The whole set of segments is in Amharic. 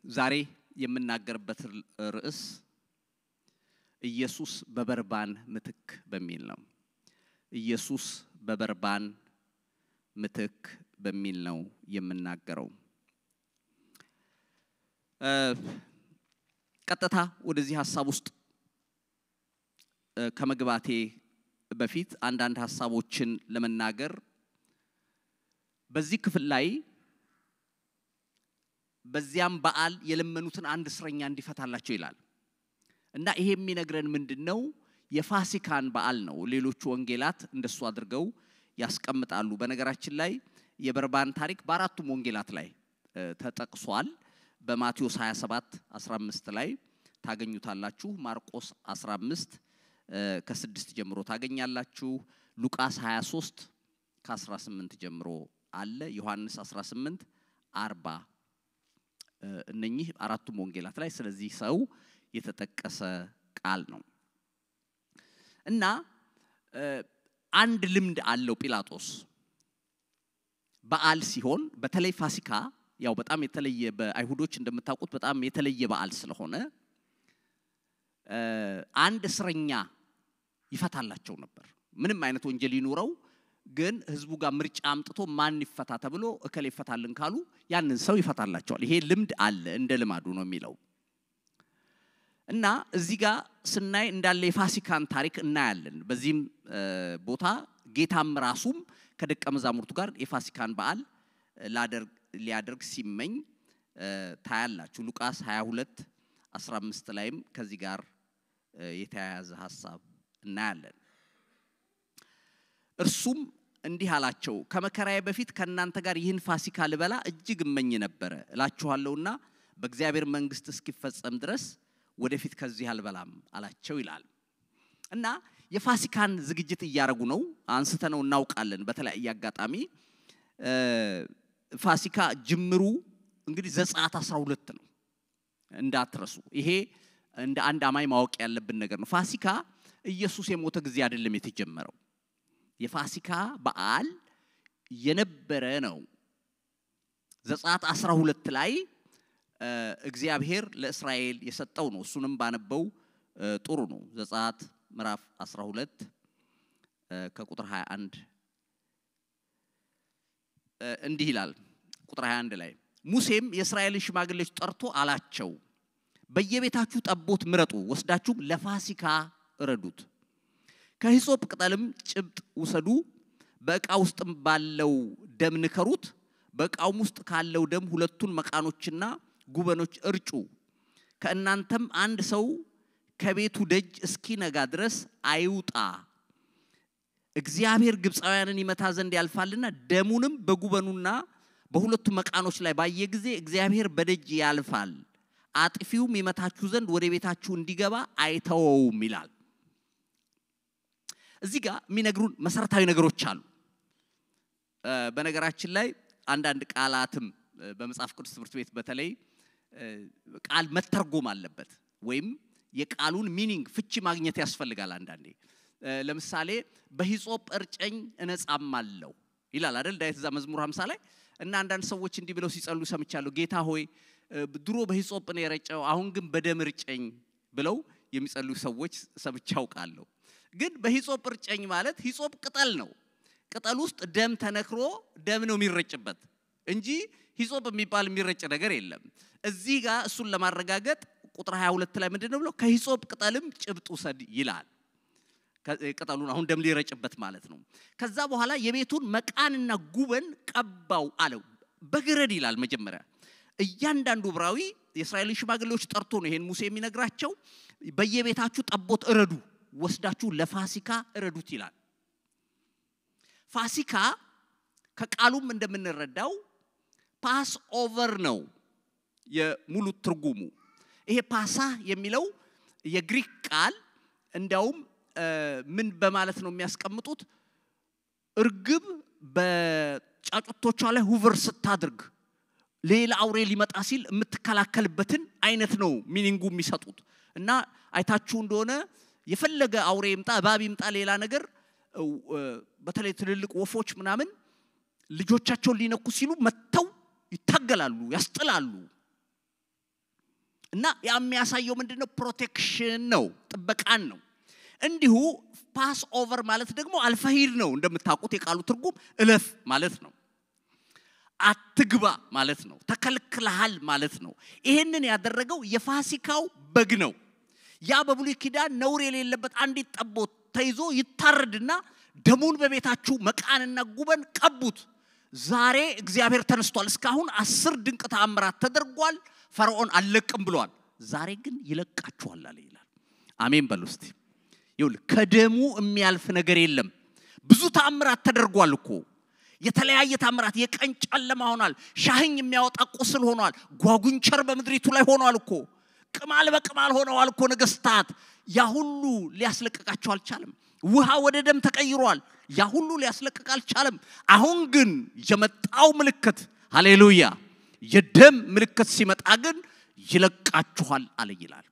ዛሬ የምናገርበት ርዕስ ኢየሱስ በበርባን ምትክ በሚል ነው። ኢየሱስ በበርባን ምትክ በሚል ነው የምናገረው። ቀጥታ ወደዚህ ሐሳብ ውስጥ ከመግባቴ በፊት አንዳንድ ሐሳቦችን ለመናገር በዚህ ክፍል ላይ በዚያም በዓል የለመኑትን አንድ እስረኛ እንዲፈታላቸው ይላል እና ይሄ የሚነግረን ምንድነው? የፋሲካን በዓል ነው። ሌሎች ወንጌላት እንደሱ አድርገው ያስቀምጣሉ። በነገራችን ላይ የበርባን ታሪክ በአራቱም ወንጌላት ላይ ተጠቅሷል። በማቴዎስ 27:15 ላይ ታገኙታላችሁ። ማርቆስ 15 ከ6 ጀምሮ ታገኛላችሁ። ሉቃስ 23 ከ18 ጀምሮ አለ። ዮሐንስ 18:40 እነኚህ አራቱም ወንጌላት ላይ ስለዚህ ሰው የተጠቀሰ ቃል ነው። እና አንድ ልምድ አለው ጲላጦስ በዓል ሲሆን በተለይ ፋሲካ ያው በጣም የተለየ በአይሁዶች እንደምታውቁት በጣም የተለየ በዓል ስለሆነ አንድ እስረኛ ይፈታላቸው ነበር። ምንም አይነት ወንጀል ይኖረው ግን ህዝቡ ጋር ምርጫ አምጥቶ ማን ይፈታ ተብሎ እከለ ይፈታልን ካሉ ያንን ሰው ይፈታላቸዋል። ይሄ ልምድ አለ እንደ ልማዱ ነው የሚለው እና እዚህ ጋር ስናይ እንዳለ የፋሲካን ታሪክ እናያለን። በዚህም ቦታ ጌታም ራሱም ከደቀ መዛሙርቱ ጋር የፋሲካን በዓል ሊያደርግ ሲመኝ ታያላችሁ። ሉቃስ 22:15 ላይም ከዚህ ጋር የተያያዘ ሐሳብ እናያለን። እርሱም እንዲህ አላቸው፣ ከመከራዬ በፊት ከናንተ ጋር ይህን ፋሲካ ልበላ እጅግ እመኝ ነበር እላችኋለሁና በእግዚአብሔር መንግስት እስኪፈጸም ድረስ ወደፊት ከዚህ አልበላም አላቸው ይላል። እና የፋሲካን ዝግጅት እያረጉ ነው። አንስተነው እናውቃለን በተለያየ አጋጣሚ። ፋሲካ ጅምሩ እንግዲህ ዘጸአት 12 ነው እንዳትረሱ። ይሄ እንደ አንድ አማኝ ማወቅ ያለብን ነገር ነው። ፋሲካ ኢየሱስ የሞተ ጊዜ አይደለም የተጀመረው። የፋሲካ በዓል የነበረ ነው። ዘጸአት 12 ላይ እግዚአብሔር ለእስራኤል የሰጠው ነው። እሱንም ባነበው ጥሩ ነው። ዘጸአት ምዕራፍ 12 ከቁጥር 21 እንዲህ ይላል። ቁጥር 21 ላይ ሙሴም የእስራኤልን ሽማግሌዎች ጠርቶ አላቸው፣ በየቤታችሁ ጠቦት ምረጡ፣ ወስዳችሁ ለፋሲካ እረዱት። ከሂሶጵ ቅጠልም ጭብጥ ውሰዱ፣ በዕቃ ውስጥም ባለው ደም ንከሩት። በዕቃውም ውስጥ ካለው ደም ሁለቱን መቃኖችና ጉበኖች እርጩ። ከእናንተም አንድ ሰው ከቤቱ ደጅ እስኪነጋ ድረስ አይውጣ፣ እግዚአብሔር ግብፃውያንን ይመታ ዘንድ ያልፋልና። ደሙንም በጉበኑና በሁለቱ መቃኖች ላይ ባየ ጊዜ እግዚአብሔር በደጅ ያልፋል፣ አጥፊውም ይመታችሁ ዘንድ ወደ ቤታችሁ እንዲገባ አይተወውም ይላል። እዚህ ጋር የሚነግሩን መሰረታዊ ነገሮች አሉ። በነገራችን ላይ አንዳንድ ቃላትም በመጽሐፍ ቅዱስ ትምህርት ቤት በተለይ ቃል መተርጎም አለበት ወይም የቃሉን ሚኒንግ ፍቺ ማግኘት ያስፈልጋል። አንዳንዴ ለምሳሌ በሂሶጵ እርጨኝ እነጻማለሁ ይላል አይደል ዳዊት እዛ መዝሙር 50 ላይ። እና አንዳንድ ሰዎች እንዲህ ብለው ሲጸልዩ ሰምቻለሁ፣ ጌታ ሆይ ድሮ በሂሶጵ ነው የረጨው አሁን ግን በደም እርጨኝ ብለው የሚጸልዩ ሰዎች ሰምቻው ቃለሁ። ግን በሂሶጵ እርጨኝ ማለት ሂሶጵ ቅጠል ነው። ቅጠል ውስጥ ደም ተነክሮ ደም ነው የሚረጭበት እንጂ ሂሶጵ የሚባል የሚረጭ ነገር የለም። እዚህ ጋር እሱን ለማረጋገጥ ቁጥር 22 ላይ ምንድነው ብለው ከሂሶጵ ቅጠልም ጭብጥ ውሰድ ይላል። ቅጠሉን አሁን ደም ሊረጭበት ማለት ነው። ከዛ በኋላ የቤቱን መቃንና ጉበን ቀባው አለው። በግረድ ይላል መጀመሪያ። እያንዳንዱ ዕብራዊ የእስራኤል ሽማግሌዎች ጠርቶ ነው ይሄን ሙሴ የሚነግራቸው። በየቤታችሁ ጠቦት እረዱ፣ ወስዳችሁ ለፋሲካ እረዱት ይላል። ፋሲካ ከቃሉም እንደምንረዳው ፓስ ኦቨር ነው የሙሉ ትርጉሙ። ይሄ ፓሳ የሚለው የግሪክ ቃል እንዳውም ምን በማለት ነው የሚያስቀምጡት? እርግብ በጫጩቶቿ ላይ ሁቨር ስታድርግ ሌላ አውሬ ሊመጣ ሲል የምትከላከልበትን አይነት ነው ሚኒንጉ የሚሰጡት። እና አይታችሁ እንደሆነ የፈለገ አውሬ ይምጣ እባብ ይምጣ ሌላ ነገር በተለይ ትልልቅ ወፎች ምናምን ልጆቻቸውን ሊነኩ ሲሉ መተው ይታገላሉ ያስጥላሉ እና የሚያሳየው ምንድነው ፕሮቴክሽን ነው ጥበቃን ነው እንዲሁ ፓስ ኦቨር ማለት ደግሞ አልፈሂድ ነው እንደምታውቁት የቃሉ ትርጉም እለፍ ማለት ነው አትግባ ማለት ነው ተከልክለሃል ማለት ነው ይሄንን ያደረገው የፋሲካው በግ ነው ያ በብሉይ ኪዳን ነውር የሌለበት አንዲት ጠቦት ተይዞ ይታረድና ደሙን በቤታችሁ መቃንና ጉበን ቀቡት ዛሬ እግዚአብሔር ተነስቷል እስካሁን 10 ድንቅ ተአምራት ተደርጓል ፈርዖን አለቅም ብሏል ዛሬ ግን ይለቃችኋል አለ ይላል አሜን በሉ እስቲ ይሁን ከደሙ የሚያልፍ ነገር የለም ብዙ ተአምራት ተደርጓል እኮ የተለያየ ተአምራት የቀን ጨለማ ሆኗል ሻህኝ የሚያወጣ ቁስል ሆኗል ጓጉንቸር በመድሪቱ ላይ ሆኗል እኮ ቅማል በቅማል ሆነዋል እኮ ነገስታት ያ ሁሉ ሊያስለቅቃቸው አልቻለም ውሃ ወደ ደም ተቀይሯል ያ ሁሉ ሊያስለቅቅ አልቻለም አሁን ግን የመጣው ምልክት ሃሌሉያ የደም ምልክት ሲመጣ ግን ይለቃችኋል አለ ይላል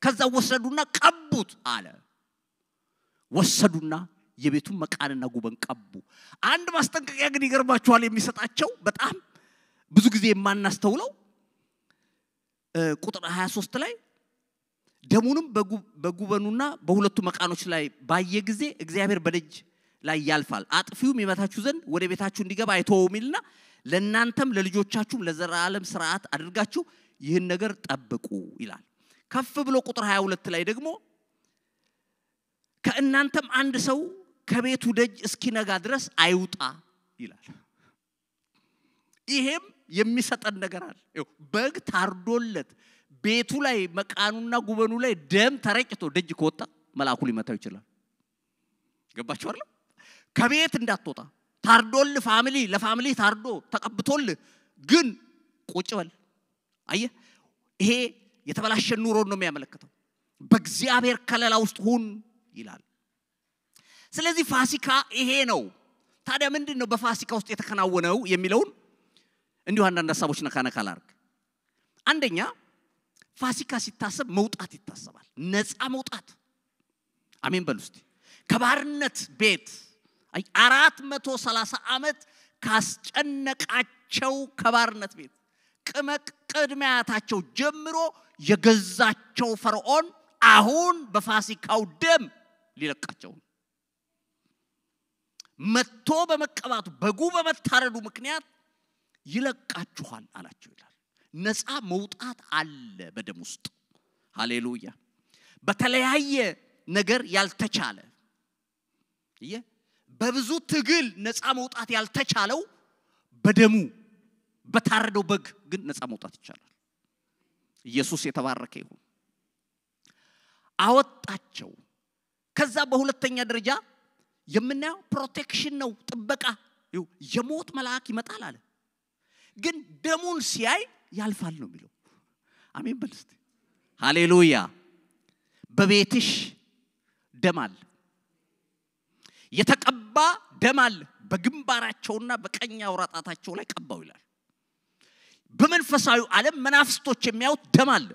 ከዛ ወሰዱና ቀቡት አለ ወሰዱና የቤቱን መቃንና ጉበን ቀቡ አንድ ማስጠንቀቂያ ግን ይገርማችኋል የሚሰጣቸው በጣም ብዙ ጊዜ የማናስተውለው ቁጥር 23 ላይ ደሙንም በጉበኑና በሁለቱ መቃኖች ላይ ባየ ጊዜ እግዚአብሔር በደጅ ላይ ያልፋል አጥፊውም ይመታችሁ ዘንድ ወደ ቤታችሁ እንዲገባ አይተውምልና ለእናንተም ለልጆቻችሁም ለዘላለም ሥርዓት አድርጋችሁ ይህን ነገር ጠብቁ ይላል ከፍ ብሎ ቁጥር 22 ላይ ደግሞ ከእናንተም አንድ ሰው ከቤቱ ደጅ እስኪነጋ ድረስ አይውጣ ይላል ይሄም የሚሰጠን ነገር አለ በግ ታርዶለት ቤቱ ላይ መቃኑና ጉበኑ ላይ ደም ተረጭቶ ደጅ ከወጣ መልአኩ ሊመታው ይችላል ገባችሁ አይደል ከቤት እንዳትወጣ ታርዶል ለፋሚሊ ታርዶ ተቀብቶል ግን ቁጭ በል አየ ይሄ የተበላሸ ኑሮ ነው የሚያመለክተው በእግዚአብሔር ከለላ ውስጥ ሁን ይላል ስለዚህ ፋሲካ ይሄ ነው ታዲያ ምንድነው በፋሲካ ውስጥ የተከናወነው የሚለውን እንዲሁ አንዳንድ ሐሳቦች ነካነካ ላርግ አንደኛ ፋሲካ ሲታሰብ መውጣት ይታሰባል ነፃ መውጣት አሜን በሉ እስቲ ከባርነት ቤት 430 ዓመት ካስጨነቃቸው ከባርነት ቤት ቅድሚያታቸው ጀምሮ የገዛቸው ፈርዖን አሁን በፋሲካው ደም ሊለቃቸው መጥቶ በመቀባቱ በጉ በመታረዱ ምክንያት ይለቃችኋል አላቸው ይላል ነፃ መውጣት አለ በደም ውስጥ ሃሌሉያ በተለያየ ነገር ያልተቻለ በብዙ ትግል ነፃ መውጣት ያልተቻለው በደሙ በታረደው በግ ግን ነፃ መውጣት ይቻላል ኢየሱስ የተባረከ ይሁን አወጣቸው ከዛ በሁለተኛ ደረጃ የምናየው ፕሮቴክሽን ነው ጥበቃ የሞት መልአክ ይመጣል አለ ግን ደሙን ሲያይ ያልፋል ነው የሚለው አሜን በሉ እስቲ ሃሌሉያ በቤትሽ ደም አለ የተቀባ ደም አለ በግንባራቸውና በቀኝ አውራጣታቸው ላይ ቀባው ይላል በመንፈሳዊ ዓለም መናፍስቶች የሚያዩት ደም አለ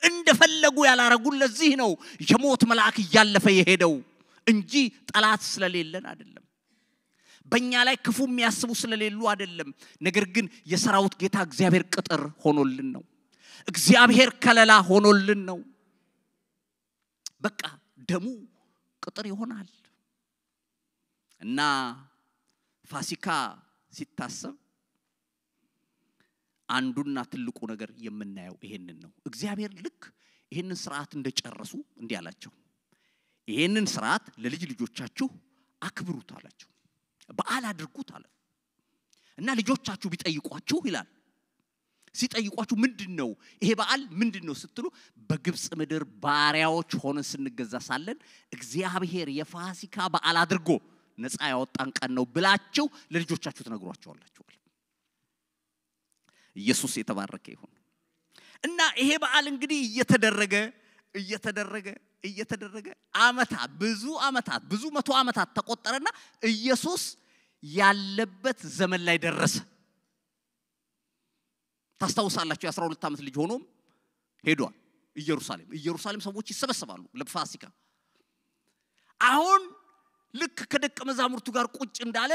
እንደፈለጉ ያላረጉ ለዚህ ነው የሞት መልአክ ያለፈ የሄደው እንጂ ጠላት ስለሌለን አይደለም በእኛ ላይ ክፉ የሚያስቡ ስለሌሉ አይደለም ነገር ግን የሰራዊት ጌታ እግዚአብሔር ቅጥር ሆኖልን ነው እግዚአብሔር ከለላ ሆኖልን ነው በቃ ደሙ ቅጥር ይሆናል እና ፋሲካ ሲታሰብ አንዱና ትልቁ ነገር የምናየው ይሄንን ነው እግዚአብሔር ልክ ይሄንን ሥርዓት እንደጨረሱ እንዲህ አላቸው ይሄንን ሥርዓት ለልጅ ልጆቻችሁ አክብሩት አላቸው በዓል አድርጉት አለ እና ልጆቻችሁ ቢጠይቋችሁ ይላል ሲጠይቋችሁ ምንድነው ይሄ በዓል ምንድነው ስትሉ በግብጽ ምድር ባሪያዎች ሆነን ስንገዛ ሳለን እግዚአብሔር የፋሲካ በዓል አድርጎ ነፃ ያወጣን ቀን ነው ብላችሁ ለልጆቻችሁ ተነግሯቸዋላችሁ ኢየሱስ የተባረከ ይሁን እና ይሄ በዓል እንግዲህ እየተደረገ አመታት ብዙ መቶ አመታት ተቆጠረና ኢየሱስ ያለበት ዘመን ላይ ደረሰ ታስታውሳላችሁ የ12 አመት ልጅ ሆኖም ሄዷል ኢየሩሳሌም ሰዎች ይሰበሰባሉ ለፋሲካ አሁን ልክ ከደቀ መዛሙርቱ ጋር ቁጭ እንዳለ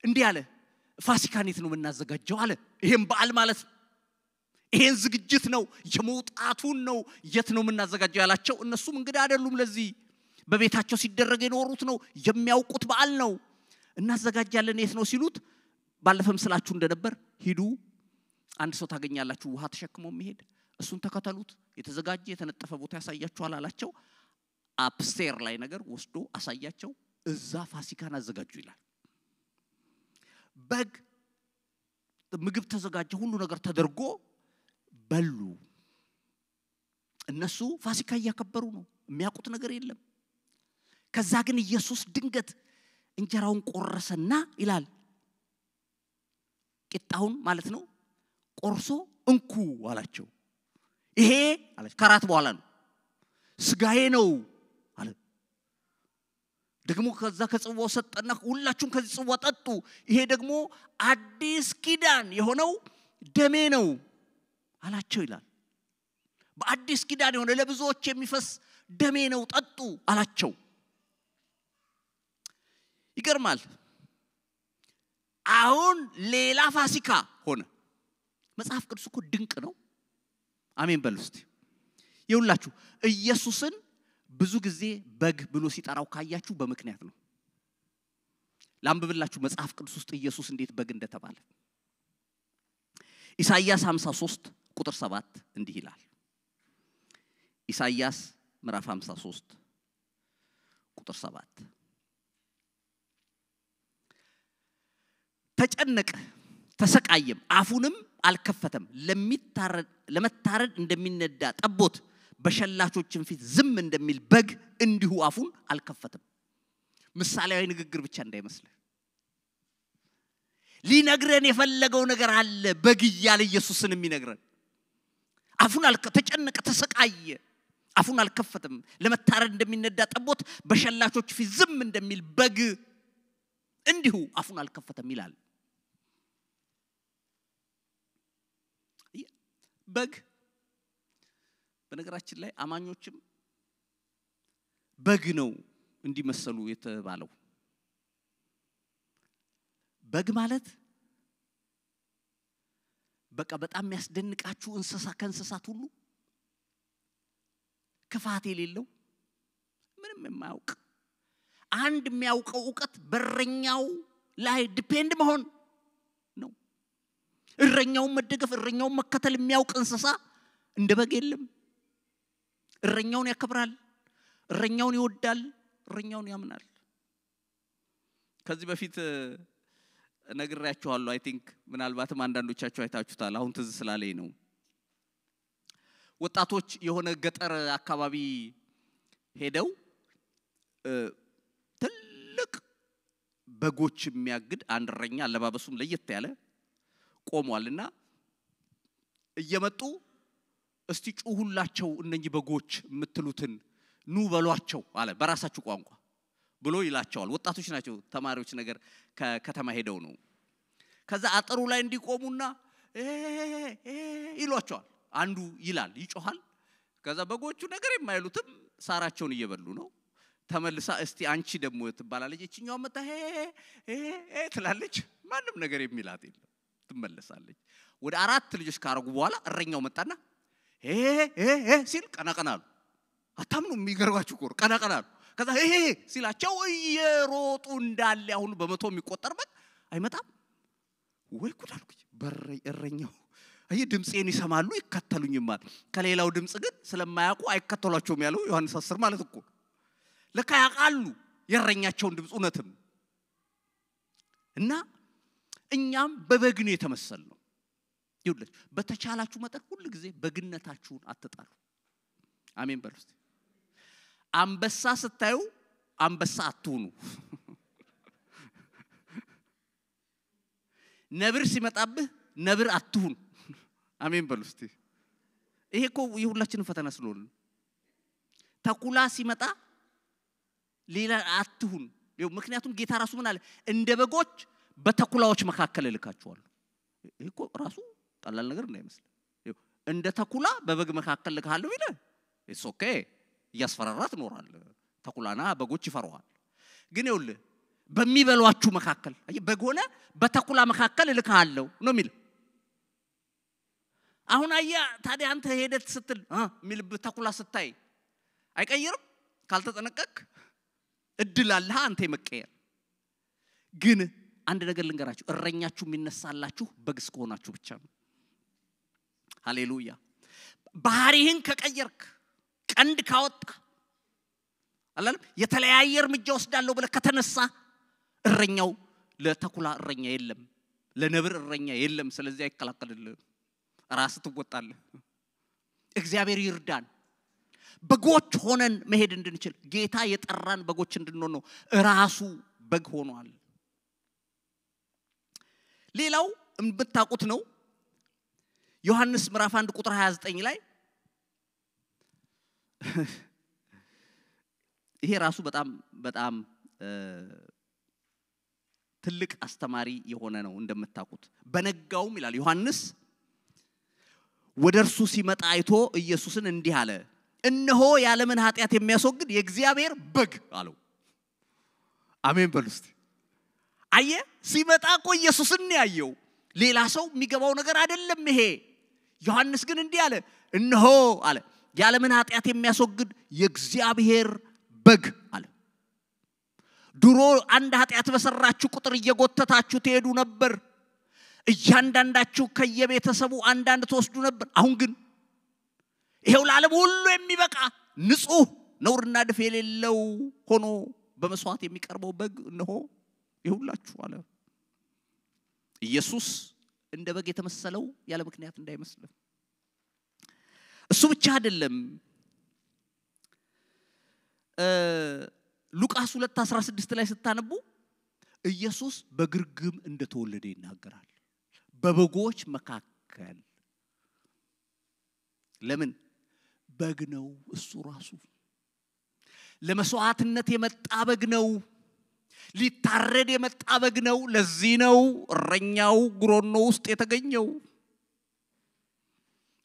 እንዲህ አለ ፋሲካን የት ነው የምናዘጋጀው አለ ይሄም በዓል ማለት ይሄን ዝግጅት ነው የመውጣቱን ነው የት ነው የምናዘጋጀው ያላቸው እነሱም እንግዲህ አይደሉም ለዚህ በቤታቸው ሲደረግ የኖሩት ነው የሚያውቁት በዓል ነው እናዘጋጃለን የት ነው ሲሉት ባለፈም ስላችሁ እንደነበር ሂዱ አንድ ሰው ታገኛላችሁ ውሃ ተሸክሞ የሚሄድ እሱን ተከተሉት የተዘጋጀ የተነጠፈ ቦታ ያሳያችኋል አላቸው አፕስቴር ላይ ነገር ወስዶ አሳያቸው እዛ ፋሲካን አዘጋጁ ይላል በግ ምግብ ተዘጋጀ ሁሉ ነገር ተደርጎ በሉ እነሱ ፋሲካ ያከበሩ ነው የሚያውቁት ነገር የለም ከዛ ግን ኢየሱስ ድንገት እንጀራውን ቆረሰና ይላል ቂጣውን ማለት ነው ቆርሶ እንኩ አላቸው ይሄ አላች ከራት በኋላ ነው ስጋዬ ነው አለ ደግሞ ከዛ ከጽዋው ሰጠና ሁላችሁም ከዚህ ጽዋ ጠጡ ይሄ ደግሞ አዲስ ኪዳን የሆነው ደሜ ነው አላቸው ይላል በአዲስ ኪዳን የሆነ ለብዙዎች የሚፈስ ደሜ ነው ጠጡ አላቸው ይገርማል አሁን ሌላ ፋሲካ ሆነ መጽሐፍ ቅዱስ እኮ ድንቅ ነው አሜን በሉስቲ ይውላችሁ ኢየሱስን ብዙ ጊዜ በግ ብሎ ሲጠራው ካያችሁ በመክንያት ነው ላምብብላችሁ መጽሐፍ ቅዱስ ውስጥ ኢየሱስ እንዴት በግ እንደተባለ ኢሳይያስ 53 ቁጥር 7 እንዲህ ይላል ኢሳይያስ ምዕራፍ 53 ቁጥር 7 ተጨነቀ ተሰቃየም አፉንም አልከፈተም ለመታረድ እንደሚነዳ ጠቦት በሸላቾችን ፊት ዝም እንደሚል በግ እንዲሁ አፉን አልከፈተም ምሳሌያዊ ንግግር ብቻ እንዳይመስል ሊነግረን የፈለገው ነገር አለ በግ ይያለ ኢየሱስን የሚነግረን አፉን ተጨነቀ ተሰቃየ አፉን አልከፈተም ለመታረድ እንደሚነዳ ጠቦት በሸላቾች ፊት ዝም እንደሚል በግ እንዲሁ አፉን አልከፈተም ይላል በግ በነገራችን ላይ አማኞችም በግ ነው እንዲመሰሉ የተባለው በግ ማለት በቃ በጣም የሚያስደንቃችሁ እንስሳ ከእንስሳት ሁሉ ክፋት የሌለው ምንም የማያውቅ አንድ የሚያውቀው ዕውቀት በረኛው ላይ ዲፔንድ መሆን ነው እረኛውን መደገፍ እረኛውን መከተል የሚያውቅ እንስሳ እንደ በግ የለም እረኛውን ያከብራል እረኛውን ይወዳል እረኛውን ያምናል ከዚህ በፊት ነግሬያችኋለሁ አይ ቲንክ ምናልባትም አንዳንዶቻችሁ አይታችሁታል አሁን ትዝ ስላለኝ ነው ወጣቶች የሆነ ገጠር አካባቢ ሄደው ትልቅ በጎች የሚያግድ አንድ እረኛ አለባበሱም ለየት ያለ ቆሟልና እየመጡ እስቲ ጩሁላቸው እነኚህ በጎች የምትሉትን ኑ በሏቸው አለ በራሳችሁ ቋንቋ ብሎ ይላቸዋል ወጣቶች ናቸው ተማሪዎች ነገር ከከተማ ሄደው ነው ከዛ አጥሩ ላይ እንዲቆሙና ይሏቸዋል አንዱ ይላል ይጮሃል ከዛ በጎቹ ነገር የማይሉትም ሳራቸውን እየበሉ ነው ተመልሳ እስቲ አንቺ ደግሞ ትባላለች እቺኛው መጣ ትላለች ማንም ነገር የሚላት የለም ትመለሳለች ወደ አራት ልጆች ካረጉ በኋላ እረኛው መጣና ሲል ቀናቀናሉ አታምኑ የሚገርባችሁ ቆር ቀናቀናሉ ከዛ ሲላቸው እየሮጡ እንዳለ አሁን በመቶ የሚቆጠር በግ አይመጣም ወይ ኩዳልኩ እረኛው አይ ድምጼን ይሰማሉ ይከተሉኝማል ከሌላው ድምጽ ግን ስለማያውቁ አይከተሏቸውም ያለው ዮሐንስ 10 ማለት እኮ ለካ ያቃሉ የረኛቸውን ድምጽ እውነትም እና እኛም በበግ ነው የተመሰልነው ይውላችሁ በተቻላችሁ መጠን ሁሉ ጊዜ በግነታችሁን አትጣሉ አሜን በሉት አንበሳ ስታዩ አንበሳ አትሁኑ ነብር ሲመጣብህ ነብር አትሁን አሜን በሉት ይሄ እኮ የሁላችንም ፈተና ስለሆነ ተኩላ ሲመጣ ሌላ አትሁን ምክንያቱም ጌታ ራሱ ምን አለ እንደ በጎች በተኩላዎች መካከል ልካቸዋለሁ ይሄ እኮ ራሱ ቀላል ነገር እንዳይመስል እንደ ተኩላ በበግ መካከል ልካለሁ ይላል ኢትስ ኦኬ ያስፈራራት ኖራል ተኩላና በጎች ይፈራዋል ግን ይኸውልህ በሚበሏችሁ መካከል በግ ሆነ በተኩላ መካከል ልካለሁ ነው የሚል አሁን አያ ታዲያ አንተ ሄደት ስትል ሚልብ ተኩላ ስታይ አይቀየርም ካልተጠነቀቅ እድል አለህ አንተ የመቀየር ግን አንድ ነገር ልንገራችሁ እረኛችሁ የሚነሳላችሁ በግስ ከሆናችሁ ብቻ ነው ሃሌሉያ ባህሪህን ከቀየርክ ቀንድ ካወጣ አላለም የተለያየ እርምጃ ወስዳለሁ ብለ ከተነሳ እረኛው ለተኩላ እረኛ የለም ለነብር እረኛ የለም ስለዚህ አይከላከልልህ ራስ ትወጣለህ እግዚአብሔር ይርዳን በጎች ሆነን መሄድ እንድንችል ጌታ የጠራን በጎች እንድንሆን ነው ራሱ በግ ሆኗል ሌላው እንብታቁት ነው ዮሐንስ ምዕራፍ 1 ቁጥር 29 ላይ ይሄ ራሱ በጣም ትልቅ አስተማሪ የሆነ ነው እንደምታቁት በነጋውም ይላል ዮሐንስ ወደርሱ ሲመጣ አይቶ ኢየሱስን እንዲህ አለ እነሆ ያለምን ኃጢያት የሚያስወግድ የእግዚአብሔር በግ አለው አሜን በሉስቲ አየ ሲመጣ ኢየሱስን ያየው ሌላ ሰው የሚገባው ነገር አይደለም ይሄ ዮሐንስ ግን እንዲህ አለ እነሆ አለ ያለምን ኃጢያት የሚያስወግድ የእግዚአብሔር በግ አለ ድሮ አንድ ኃጢያት በሰራችሁ ቁጥር እየጎተታችሁ ትሄዱ ነበር እያንዳንዳችሁ ከየቤተሰቡ አንዳንድ ተወስዱ ነበር አሁን ግን ይሄው ለዓለም ሁሉ የሚበቃ ንጹህ ነውርና ድፍ የሌለው ሆኖ በመስዋዕት የሚቀርበው በግ እነሆ ይሁላችሁ አለ ኢየሱስ እንደ በግ የተመሰለው ያለ ምክንያት እንዳይመስል እሱ ብቻ አይደለም ሉቃስ 2:16 ላይ ስታነቡ ኢየሱስ በግርግም እንደተወለደ ይናገራል በበጎች መካከል ለምን በግ ነው እሱ ራሱ ለመስዋዕትነት የመጣ በግ ነው ሊታረድ የመጣ በግ ነው ለዚህ ነው እረኛው ግሮኖ ውስጥ የተገኘው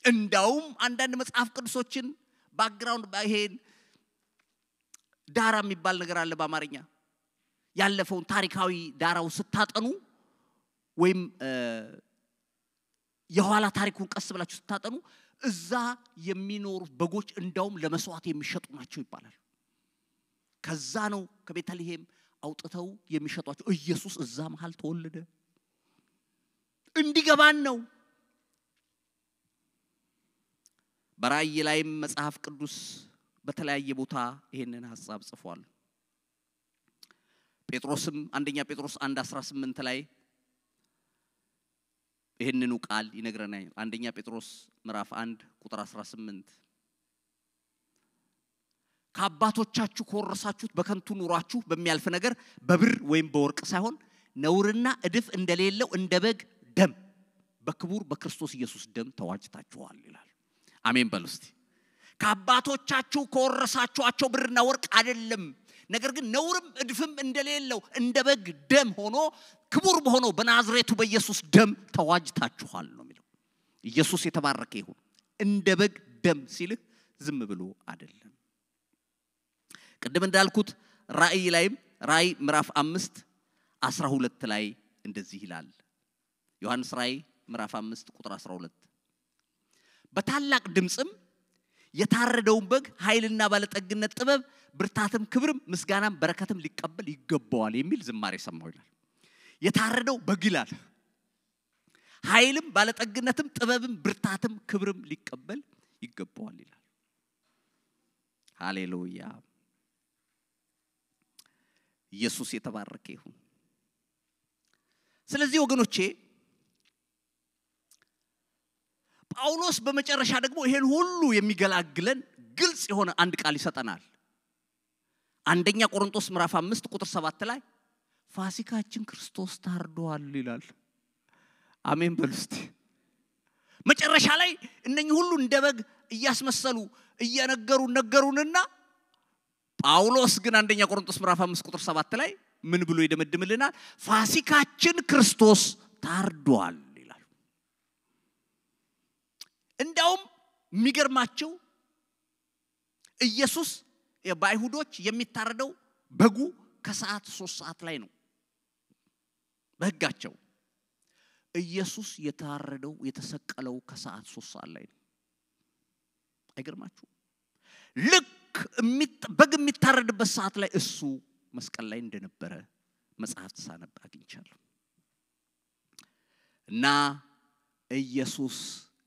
እንዳውም አንዳንድ መጽሐፍ ቅዱሶችን ባክግራውንድ ባይሄን ዳራ የሚባል ነገር አለ በአማርኛ ያለፈውን ታሪካዊ ዳራው ስታጠኑ ወይም የኋላ ታሪኩን ቀስ ብላችሁ ስታጠኑ እዛ የሚኖሩ በጎች እንዳውም ለመስዋዕት የሚሸጡ ናቸው ይባላል ከዛ ነው ከቤተልሔም አውጥተው የሚሸጧቸው ኢየሱስ እዛ መሃል ተወለደ እንዲገባን ነው በራእይ ላይ መጽሐፍ ቅዱስ በተለያየ ቦታ ይሄንን ሐሳብ ጽፏል ጴጥሮስም አንደኛ ጴጥሮስ 1:18 ላይ ይሄንኑ ቃል ይነግረናል አንደኛ ጴጥሮስ ምዕራፍ 1 ቁጥር 18 ከአባቶቻችሁ ኮረሳችሁት በከንቱ ኑራችሁ በሚያልፍ ነገር በብር ወይም በወርቅ ሳይሆን ነውርና እድፍ እንደሌለው እንደ በግ ደም በክቡር በክርስቶስ ኢየሱስ ደም ተዋጅታችኋል ይላል አሜን በሉስቲ ከአባቶቻችሁ ኮረሳችኋቸው ብርና ወርቅ አይደለም ነገር ግን ነውርም እድፍም እንደሌለው እንደ በግ ደም ሆኖ ክቡር በሆነው በናዝሬቱ በኢየሱስ ደም ተዋጅታችኋል ነው የሚለው ኢየሱስ የተባረከ ይሁን እንደ በግ ደም ሲልህ ዝም ብሎ አይደለም ቀደም እንዳልኩት ራእይ ምዕራፍ 5:12 ላይ እንደዚህ ይላል ዮሐንስ ራእይ ምዕራፍ 5 ቁጥር 12 በታላቅ ድምጽም የታረደውን በግ ኃይልና ባለጠግነት ጥበብ ብርታትም ክብርም ምስጋናም በረከትም ሊቀበል ይገባዋል የሚል ዝማሬ ሰማው ይላል የታረደው በግ ይላል ኃይልም ባለጠግነትም ጥበብም ብርታትም ክብርም ሊቀበል ይገባዋል ይላል ሃሌሉያ ኢየሱስ የተባረከ ይሁን ስለዚህ ወገኖቼ ጳውሎስ በመጨረሻ ደግሞ ይሄን ሁሉ የሚገላግለን ግልጽ የሆነ አንድ ቃል ይሰጠናል አንደኛ ቆሮንቶስ ምዕራፍ 5 ቁጥር 7 ላይ ፋሲካችን ክርስቶስ ታርዷል ይላል አሜን በሉስቲ መጨረሻ ላይ እነኚህ ሁሉ እንደበግ እያስመሰሉ ነገሩንና ጳውሎስ ግን አንደኛ ቆሮንቶስ ምዕራፍ 5 ቁጥር 7 ላይ ምን ብሎ ይደመድምልናል ፋሲካችን ክርስቶስ ታርዷል ይላል እንዳውም የሚገርማቸው ኢየሱስ በአይሁዶች የሚታረደው በጉ ከሰዓት 3 ሰዓት ላይ ነው በህጋቸው ኢየሱስ የታረደው የተሰቀለው ከሰዓት 3 ሰዓት ላይ ነው። አይገርማችሁ? ልክ በግ የሚታረድበት ሰዓት ላይ እሱ መስቀል ላይ እንደነበረ መጽሐፍት ሳነብ አግኝቻለሁ። እና ኢየሱስ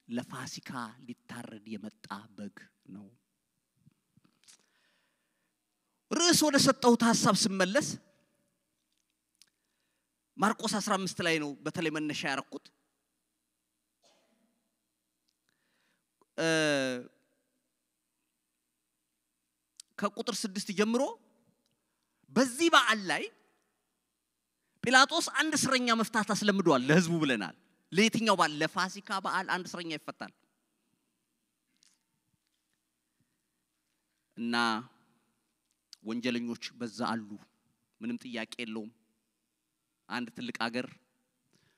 ለፋሲካ ሊታረድ የመጣ በግ ነው። ርዕስ ወደ ሰጠሁት ሐሳብ ስመለስ ማርቆስ 15 ላይ ነው በተለይ መነሻ ያረኩት። ከቁጥር 6 ጀምሮ በዚህ በዓል ላይ ጲላጦስ አንድ እስረኛ መፍታት አስለምዷል ለሕዝቡ ብለናል። ለየትኛው በዓል? ለፋሲካ በዓል አንድ እስረኛ ይፈታል። እና ወንጀለኞች በዛ አሉ፣ ምንም ጥያቄ የለውም። አንድ ትልቅ ሀገር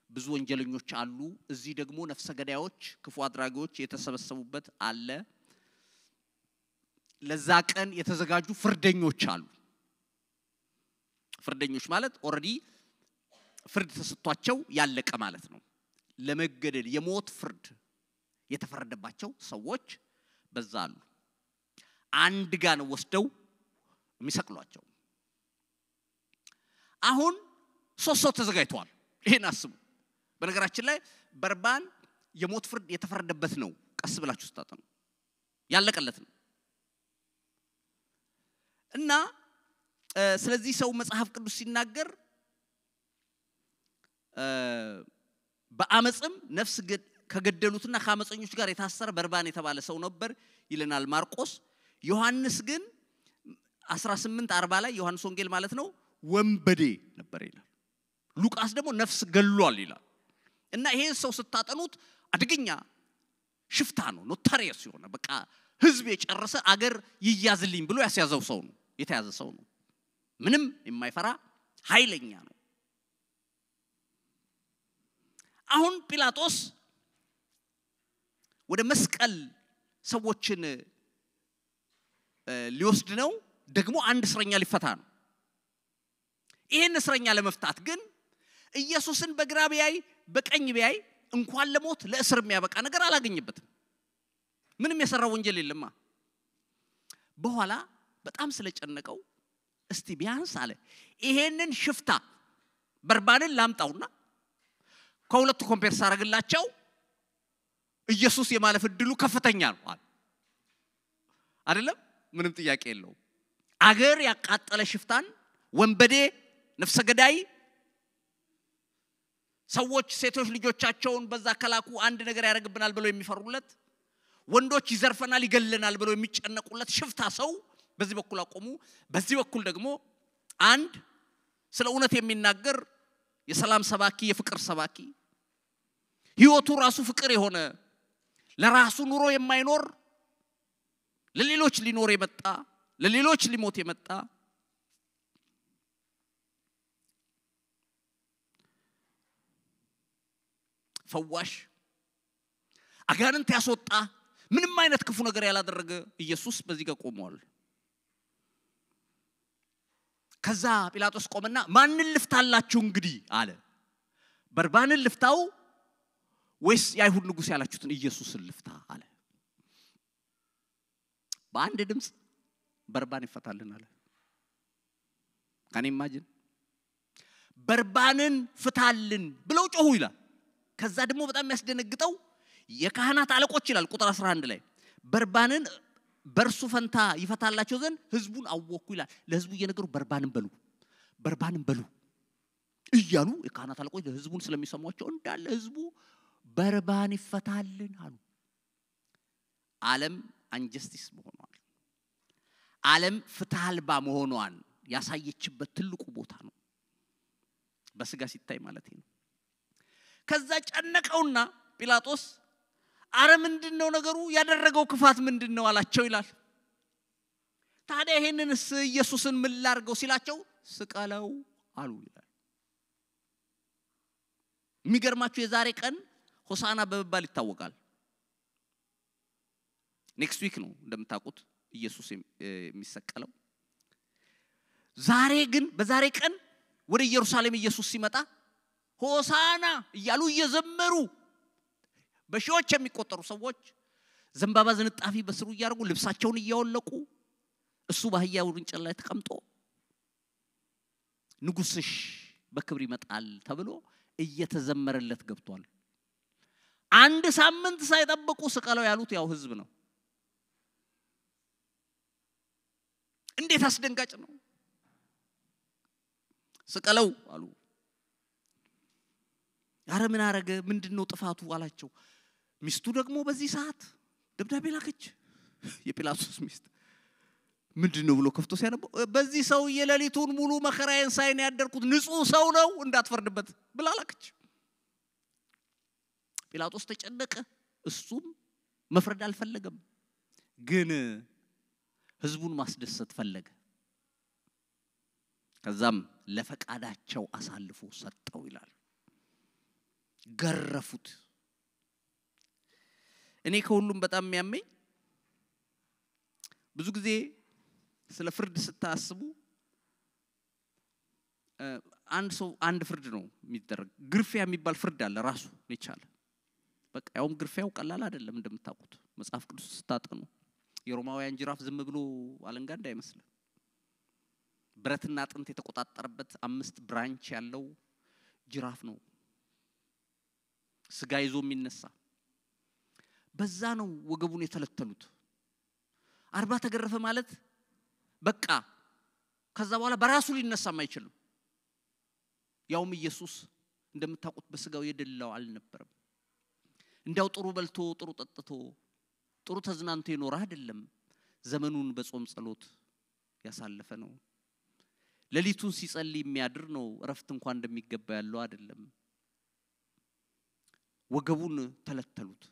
ብዙ ወንጀለኞች አሉ። እዚህ ደግሞ ነፍሰ ገዳዮች፣ ክፉ አድራጊዎች የተሰበሰቡበት አለ። ለዛ ቀን የተዘጋጁ ፍርደኞች አሉ። ፍርደኞች ማለት ኦሬዲ ፍርድ ተሰጥቷቸው ያለቀ ማለት ነው። ለመገደል የሞት ፍርድ የተፈረደባቸው ሰዎች በዛ አሉ። አንድ ጋር ነው ወስደው የሚሰቅሏቸው። አሁን 3 ሰው ተዘጋጅቷል። ይሄን አስቡ። በነገራችን ላይ በርባን የሞት ፍርድ የተፈረደበት ነው። ቀስ ብላችሁ ስታጠኑ ያለቀለት ነው። እና ስለዚህ ሰው መጽሐፍ ቅዱስ ሲናገር በአመጽም ነፍስ ከገደሉትና ከአመፀኞች ጋር የታሰረ በርባን የተባለ ሰው ነበር ይለናል ማርቆስ። ዮሐንስ ግን 18:40 ላይ ዮሐንስ ወንጌል ማለት ነው ወንበዴ ነበር ይላል። ሉቃስ ደግሞ ነፍስ ገሏል ይላል። እና ይሄ ሰው ስታጠኑት አድገኛ ሽፍታ ነው፣ ኖታሪየስ የሆነ በቃ ህዝብ የጨረሰ አገር ይያዝልኝ ብሎ ያስያዘው ሰው ነው፣ የተያዘ ሰው ነው። ምንም የማይፈራ ኃይለኛ ነው። አሁን ጲላጦስ ወደ መስቀል ሰዎችን ሊወስድ ነው። ደግሞ አንድ እስረኛ ሊፈታ ነው። ይሄን እስረኛ ለመፍታት ግን ኢየሱስን በግራ ቢያይ በቀኝ ቢያይ እንኳን ለሞት ለእስር የሚያበቃ ነገር አላገኘበትም። ምንም የሰራው ወንጀል የለማ። በኋላ በጣም ስለጨነቀው እስቲ ቢያንስ አለ ይሄንን ሽፍታ በርባንን ላምጣውና ከሁለቱ ኮምፔር ሳረግላቸው ኢየሱስ የማለፍ እድሉ ከፍተኛ ነው አይደለም? ምንም ጥያቄ የለው። አገር ያቃጠለ ሽፍታን፣ ወንበዴ፣ ነፍሰ ገዳይ ሰዎች ሴቶች ልጆቻቸውን በዛ ከላኩ አንድ ነገር ያደርግብናል ብለው የሚፈሩለት፣ ወንዶች ይዘርፈናል ይገለናል ብለው የሚጨነቁለት ሽፍታ ሰው በዚህ በኩል አቆሙ። በዚህ በኩል ደግሞ አንድ ስለ እውነት የሚናገር የሰላም ሰባኪ፣ የፍቅር ሰባኪ፣ ህይወቱ ራሱ ፍቅር የሆነ ለራሱ ኑሮ የማይኖር ለሌሎች ሊኖር የመጣ ለሌሎች ሊሞት የመጣ ፈዋሽ አጋንንት ያስወጣ ምንም አይነት ክፉ ነገር ያላደረገ ኢየሱስ በዚህ ጋር ቆሟል። ከዛ ጲላጦስ ቆመና ማንን ልፍታላችሁ እንግዲህ አለ። በርባንን ልፍታው ወይስ የአይሁድ ንጉስ ያላችሁትን ኢየሱስን ልፍታ አለ። በአንድ ድምጽ በርባን ይፈታልን አለ። ካን ኢማጂን በርባንን ፍታልን ብለው ጮሁ ይላል። ከዛ ደግሞ በጣም የሚያስደነግጠው የካህናት አለቆች ይላል ቁጥር 11 ላይ በርባንን በርሱ ፈንታ ይፈታላቸው ዘንድ ህዝቡን አወኩ ይላል። ለህዝቡ እየነገሩ በርባንን በሉ እያሉ የካህናት አለቆች ለህዝቡን ስለሚሰሟቸው እንዳለ ህዝቡ በርባን ይፈታልን አሉ። ዓለም አንጀስቲስ መሆኗን፣ ዓለም ፍትህ አልባ መሆኗን ያሳየችበት ትልቁ ቦታ ነው በስጋ ሲታይ ማለት ነው። ከዛ ጨነቀውና ጲላጦስ አረ ምንድነው ነገሩ ያደረገው ክፋት ምንድነው አላቸው ይላል። ታዲያ ይሄንንስ ኢየሱስን ምን ላርገው ሲላቸው ስቀለው አሉ ይላል። የሚገርማችሁ የዛሬ ቀን ሆሳና በመባል ይታወቃል። ኔክስት ዊክ ነው እንደምታውቁት ኢየሱስ የሚሰቀለው። ዛሬ ግን በዛሬ ቀን ወደ ኢየሩሳሌም ኢየሱስ ሲመጣ ሆሳና እያሉ እየዘመሩ በሺዎች የሚቆጠሩ ሰዎች ዘንባባ ዝንጣፊ በስሩ እያደረጉ ልብሳቸውን እያወለቁ እሱ በአህያው ውርንጭላ ላይ ተቀምጦ ንጉስሽ በክብር ይመጣል ተብሎ እየተዘመረለት ገብቷል። አንድ ሳምንት ሳይጠብቁ ስቀለው ያሉት ያው ህዝብ ነው። እንዴት አስደንጋጭ ነው! ስቀለው አሉ። አረ ምን አረገ? ምንድነው ጥፋቱ አላቸው። ሚስቱ ደግሞ በዚህ ሰዓት ደብዳቤ ላከች። የጲላጦስ ሚስት ምንድነው ብሎ ከፍቶ ሲያነበው በዚህ ሰው የሌሊቱን ሙሉ መከራዬን ሳይን ያደርኩት ንጹህ ሰው ነው እንዳትፈርድበት ብላ ላከች። ጲላጦስ ተጨነቀ። እሱም መፍረድ አልፈለገም፣ ግን ህዝቡን ማስደሰት ፈለገ። ከዛም ለፈቃዳቸው አሳልፎ ሰጠው ይላል። ገረፉት። እኔ ከሁሉም በጣም የሚያመኝ ብዙ ጊዜ ስለ ፍርድ ስታስቡ አንድ ፍርድ ነው የሚደረግ። ግርፊያ የሚባል ፍርድ አለ ራሱ ይቻላል። በቃ ያውም ግርፊያው ቀላል አይደለም እንደምታውቁት መጽሐፍ ቅዱስ ስታጠኑ። የሮማውያን ጅራፍ ዝም ብሎ አለንጋ እንዳይመስል ብረትና አጥንት የተቆጣጠረበት 5 ብራንች ያለው ጅራፍ ነው። ስጋ ይዞ የሚነሳ በዛ ነው ወገቡን የተለተሉት። 40 ተገረፈ ማለት በቃ ከዛ በኋላ በራሱ ሊነሳም አይችልም። ያውም ኢየሱስ እንደምታውቁት በስጋው የደላው አልነበረም። እንዳው ጥሩ በልቶ ጥሩ ጠጥቶ ጥሩ ተዝናንቶ ይኖር አይደለም። ዘመኑን በጾም ጸሎት ያሳለፈ ነው። ሌሊቱን ሲጸልይ የሚያድር ነው። እረፍት እንኳን እንደሚገባ ያለው አይደለም። ወገቡን ተለተሉት።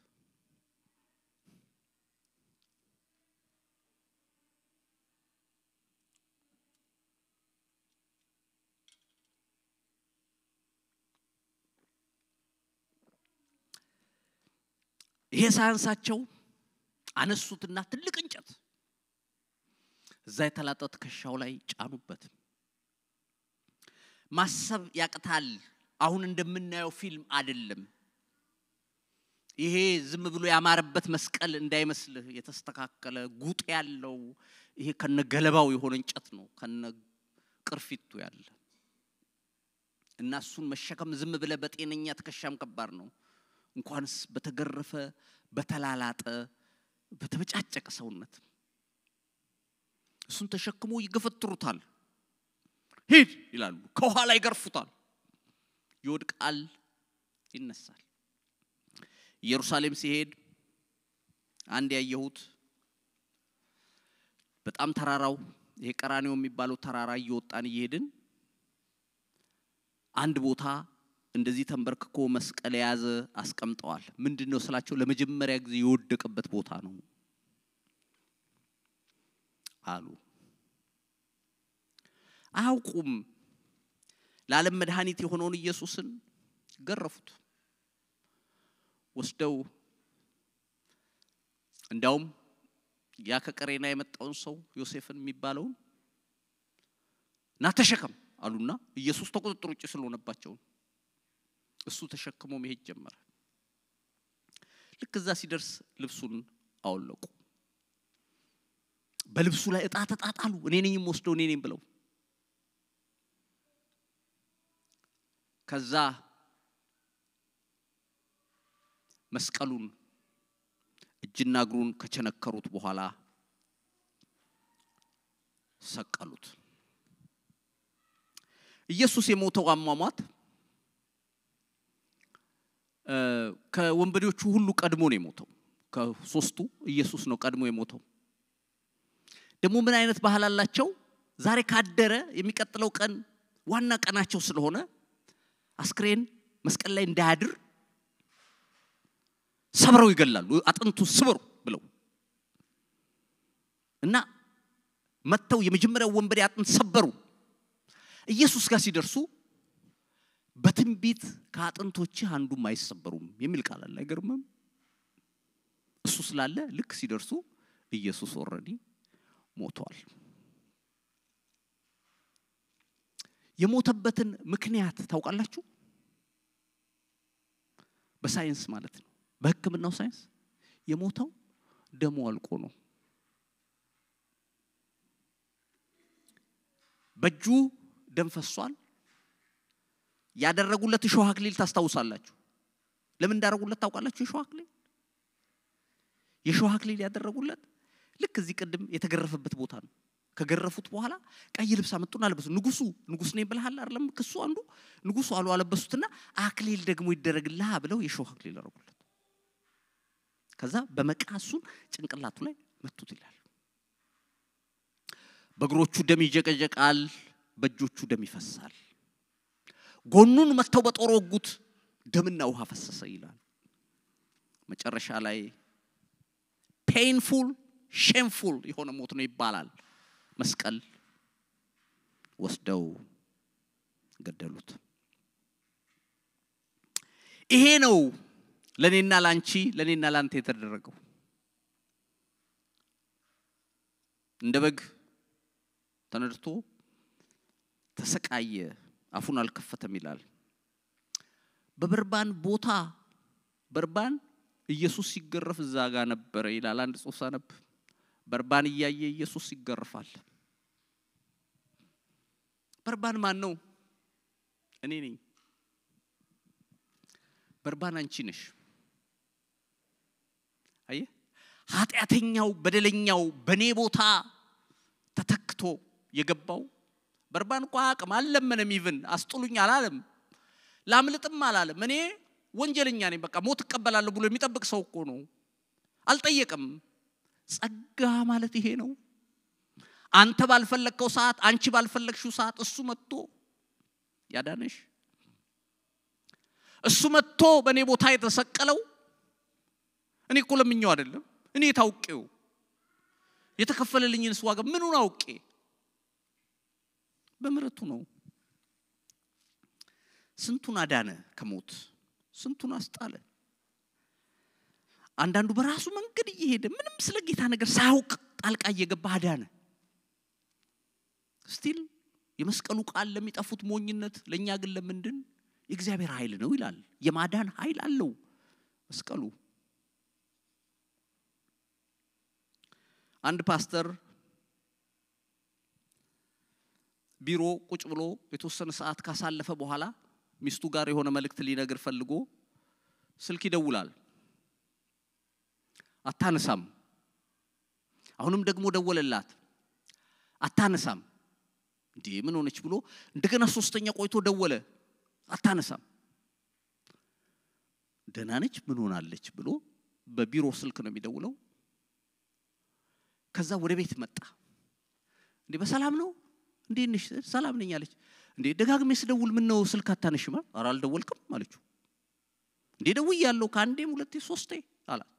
ይሄ ሳያንሳቸው አነሱትና ትልቅ እንጨት እዛ የተላጠ ትከሻው ላይ ጫኑበት። ማሰብ ያቅታል። አሁን እንደምናየው ፊልም አይደለም። ይሄ ዝም ብሎ ያማረበት መስቀል እንዳይመስልህ የተስተካከለ ጉጥ ያለው ይሄ ከነገለባው የሆነ እንጨት ነው፣ ከነ ቅርፊቱ ያለ እና እሱን መሸከም ዝም ብለ በጤነኛ ተከሻም ከባድ ነው። እንኳንስ በተገረፈ በተላላጠ በተበጫጨቀ ሰውነት እሱን ተሸክሞ ይገፈትሩታል። ሂድ ይላሉ። ከኋላ ይገርፉታል። ይወድቃል፣ ይነሳል። ኢየሩሳሌም ሲሄድ አንድ ያየሁት በጣም ተራራው ይሄ ቀራኒዮ የሚባለው ተራራ እየወጣን እየሄድን አንድ ቦታ እንደዚህ ተንበርክኮ መስቀል ያዘ አስቀምጠዋል። ምንድነው ስላቸው ለመጀመሪያ ጊዜ የወደቀበት ቦታ ነው አሉ። አውቁም ለዓለም መድኃኒት የሆነውን ኢየሱስን ገረፉት። ወስደው እንዳውም ያ ከቀሬና የመጣውን ሰው ዮሴፍን የሚባለው ና ተሸከም አሉና ኢየሱስ ተቆጥሮ ውጪ ስለሆነባቸው እሱ ተሸክሞ መሄድ ጀመረ። ልክ እዛ ሲደርስ ልብሱን አወለቁ። በልብሱ ላይ እጣ ተጣጣሉ። እኔ ነኝ ወስደው እኔ ነኝ ብለው ከዛ መስቀሉን እጅና እግሩን ከቸነከሩት በኋላ ሰቀሉት። ኢየሱስ የሞተው አሟሟት ከወንበዴዎቹ ሁሉ ቀድሞ ነው የሞተው። ከሶስቱ ኢየሱስ ነው ቀድሞ የሞተው። ደግሞ ምን አይነት ባህል አላቸው? ዛሬ ካደረ የሚቀጥለው ቀን ዋና ቀናቸው ስለሆነ አስክሬን መስቀል ላይ እንዳያድር ሰብረው ይገላሉ። አጥንቱ ስብሩ ብለው እና መተው የመጀመሪያው ወንበዴ አጥንት ሰበሩ። ኢየሱስ ጋር ሲደርሱ በትንቢት ከአጥንቶች አንዱም አይሰበሩም የሚል ቃል አለ። አይገርምም? እሱ ስላለ ልክ ሲደርሱ ኢየሱስ ኦሬዲ ሞቷል። የሞተበትን ምክንያት ታውቃላችሁ? በሳይንስ ማለት ነው በሕክምናው ሳይንስ የሞተው ደሙ አልቆ ነው በእጁ ደም ፈሷል ያደረጉለት ሾህ አክሊል ታስታውሳላችሁ ለምን እንዳደረጉለት ታውቃላችሁ የሾህ አክሊል ያደረጉለት ልክ እዚህ ቀደም የተገረፈበት ቦታ ነው ከገረፉት በኋላ ቀይ ልብስ አመጡና አለበሱ ንጉስ ነኝ ብለሃል አይደለም ከሱ አንዱ ንጉሱ አለበሱትና አክሊል ደግሞ ይደረግልህ ብለው የሾህ አክሊል አደረጉለት ከዛ በመቃሱን ጭንቅላቱ ላይ መቱት ይላል በእግሮቹ ደም ይጀቀጀቃል በእጆቹ ደም ይፈሳል ጎኑን መተው በጦር ወጉት ደምና ውሃ ፈሰሰ ይላል መጨረሻ ላይ painful shameful የሆነ ሞት ነው ይባላል መስቀል ወስደው ገደሉት ይሄ ነው ለኔና ላንቺ ለኔና ላንተ የተደረገው እንደ በግ ተነድቶ ተሰቃየ አፉን አልከፈተም ይላል በበርባን ቦታ በርባን ኢየሱስ ሲገረፍ እዛ ጋር ነበር ይላል አንድ ጽሑፍ ሳነብ በርባን ያየ ኢየሱስ ይገርፋል በርባን ማን ነው እኔ ነኝ በርባን አንቺ ነሽ አየ ኃጢአተኛው በደለኛው በኔ ቦታ ተተክቶ የገባው በርባን ቋቅም አለመነም ይብን አስጥሉኝ አላለም ላምልጥም አላለም እኔ ወንጀለኛ ነኝ በቃ ሞት ተቀበላለሁ ብሎ የሚጠብቅ ሰው እኮ ነው አልጠየቀም ጸጋ ማለት ይሄ ነው አንተ ባልፈለከው ሰዓት አንቺ ባልፈለክሽው ሰዓት እሱ መጥቶ ያዳነሽ እሱ መጥቶ በኔ ቦታ የተሰቀለው እኔ እኮ ለምኛው አይደለም እኔ ታውቄው የተከፈለልኝን ዋጋ ምኑን አውቄ በመረቱ ነው ስንቱን አዳነ ከሞት ስንቱን አስጣለ አንዳንዱ በራሱ መንገድ እየሄደ ምንም ስለ ጌታ ነገር ሳያውቅ ጣልቃ እየገባ አዳነ ስቲል የመስቀሉ ቃል ለሚጠፉት ሞኝነት ለኛ ግን ለምንድን የእግዚአብሔር ኃይል ነው ይላል የማዳን ኃይል አለው መስቀሉ አንድ ፓስተር ቢሮ ቁጭ ብሎ የተወሰነ ሰዓት ካሳለፈ በኋላ ሚስቱ ጋር የሆነ መልእክት ሊነግር ፈልጎ ስልክ ይደውላል አታነሳም አሁንም ደግሞ ደወለላት አታነሳም እንዴ ምን ሆነች ብሎ እንደገና ሶስተኛ ቆይቶ ደወለ አታነሳም ደህና ነች ምን ሆናለች ብሎ በቢሮ ስልክ ነው የሚደውለው ከዛ ወደ ቤት መጣ እንዴ በሰላም ነው እንዴ ነሽ ሰላም ነኝ አለች እንዴ ደጋግሜ ስደውል ምን ነው ስልክ አታነሽማ ኧረ አልደወልኩም አለችው እንዴ ደውያለሁ ካንዴም ሁለቴ ሶስቴ አላት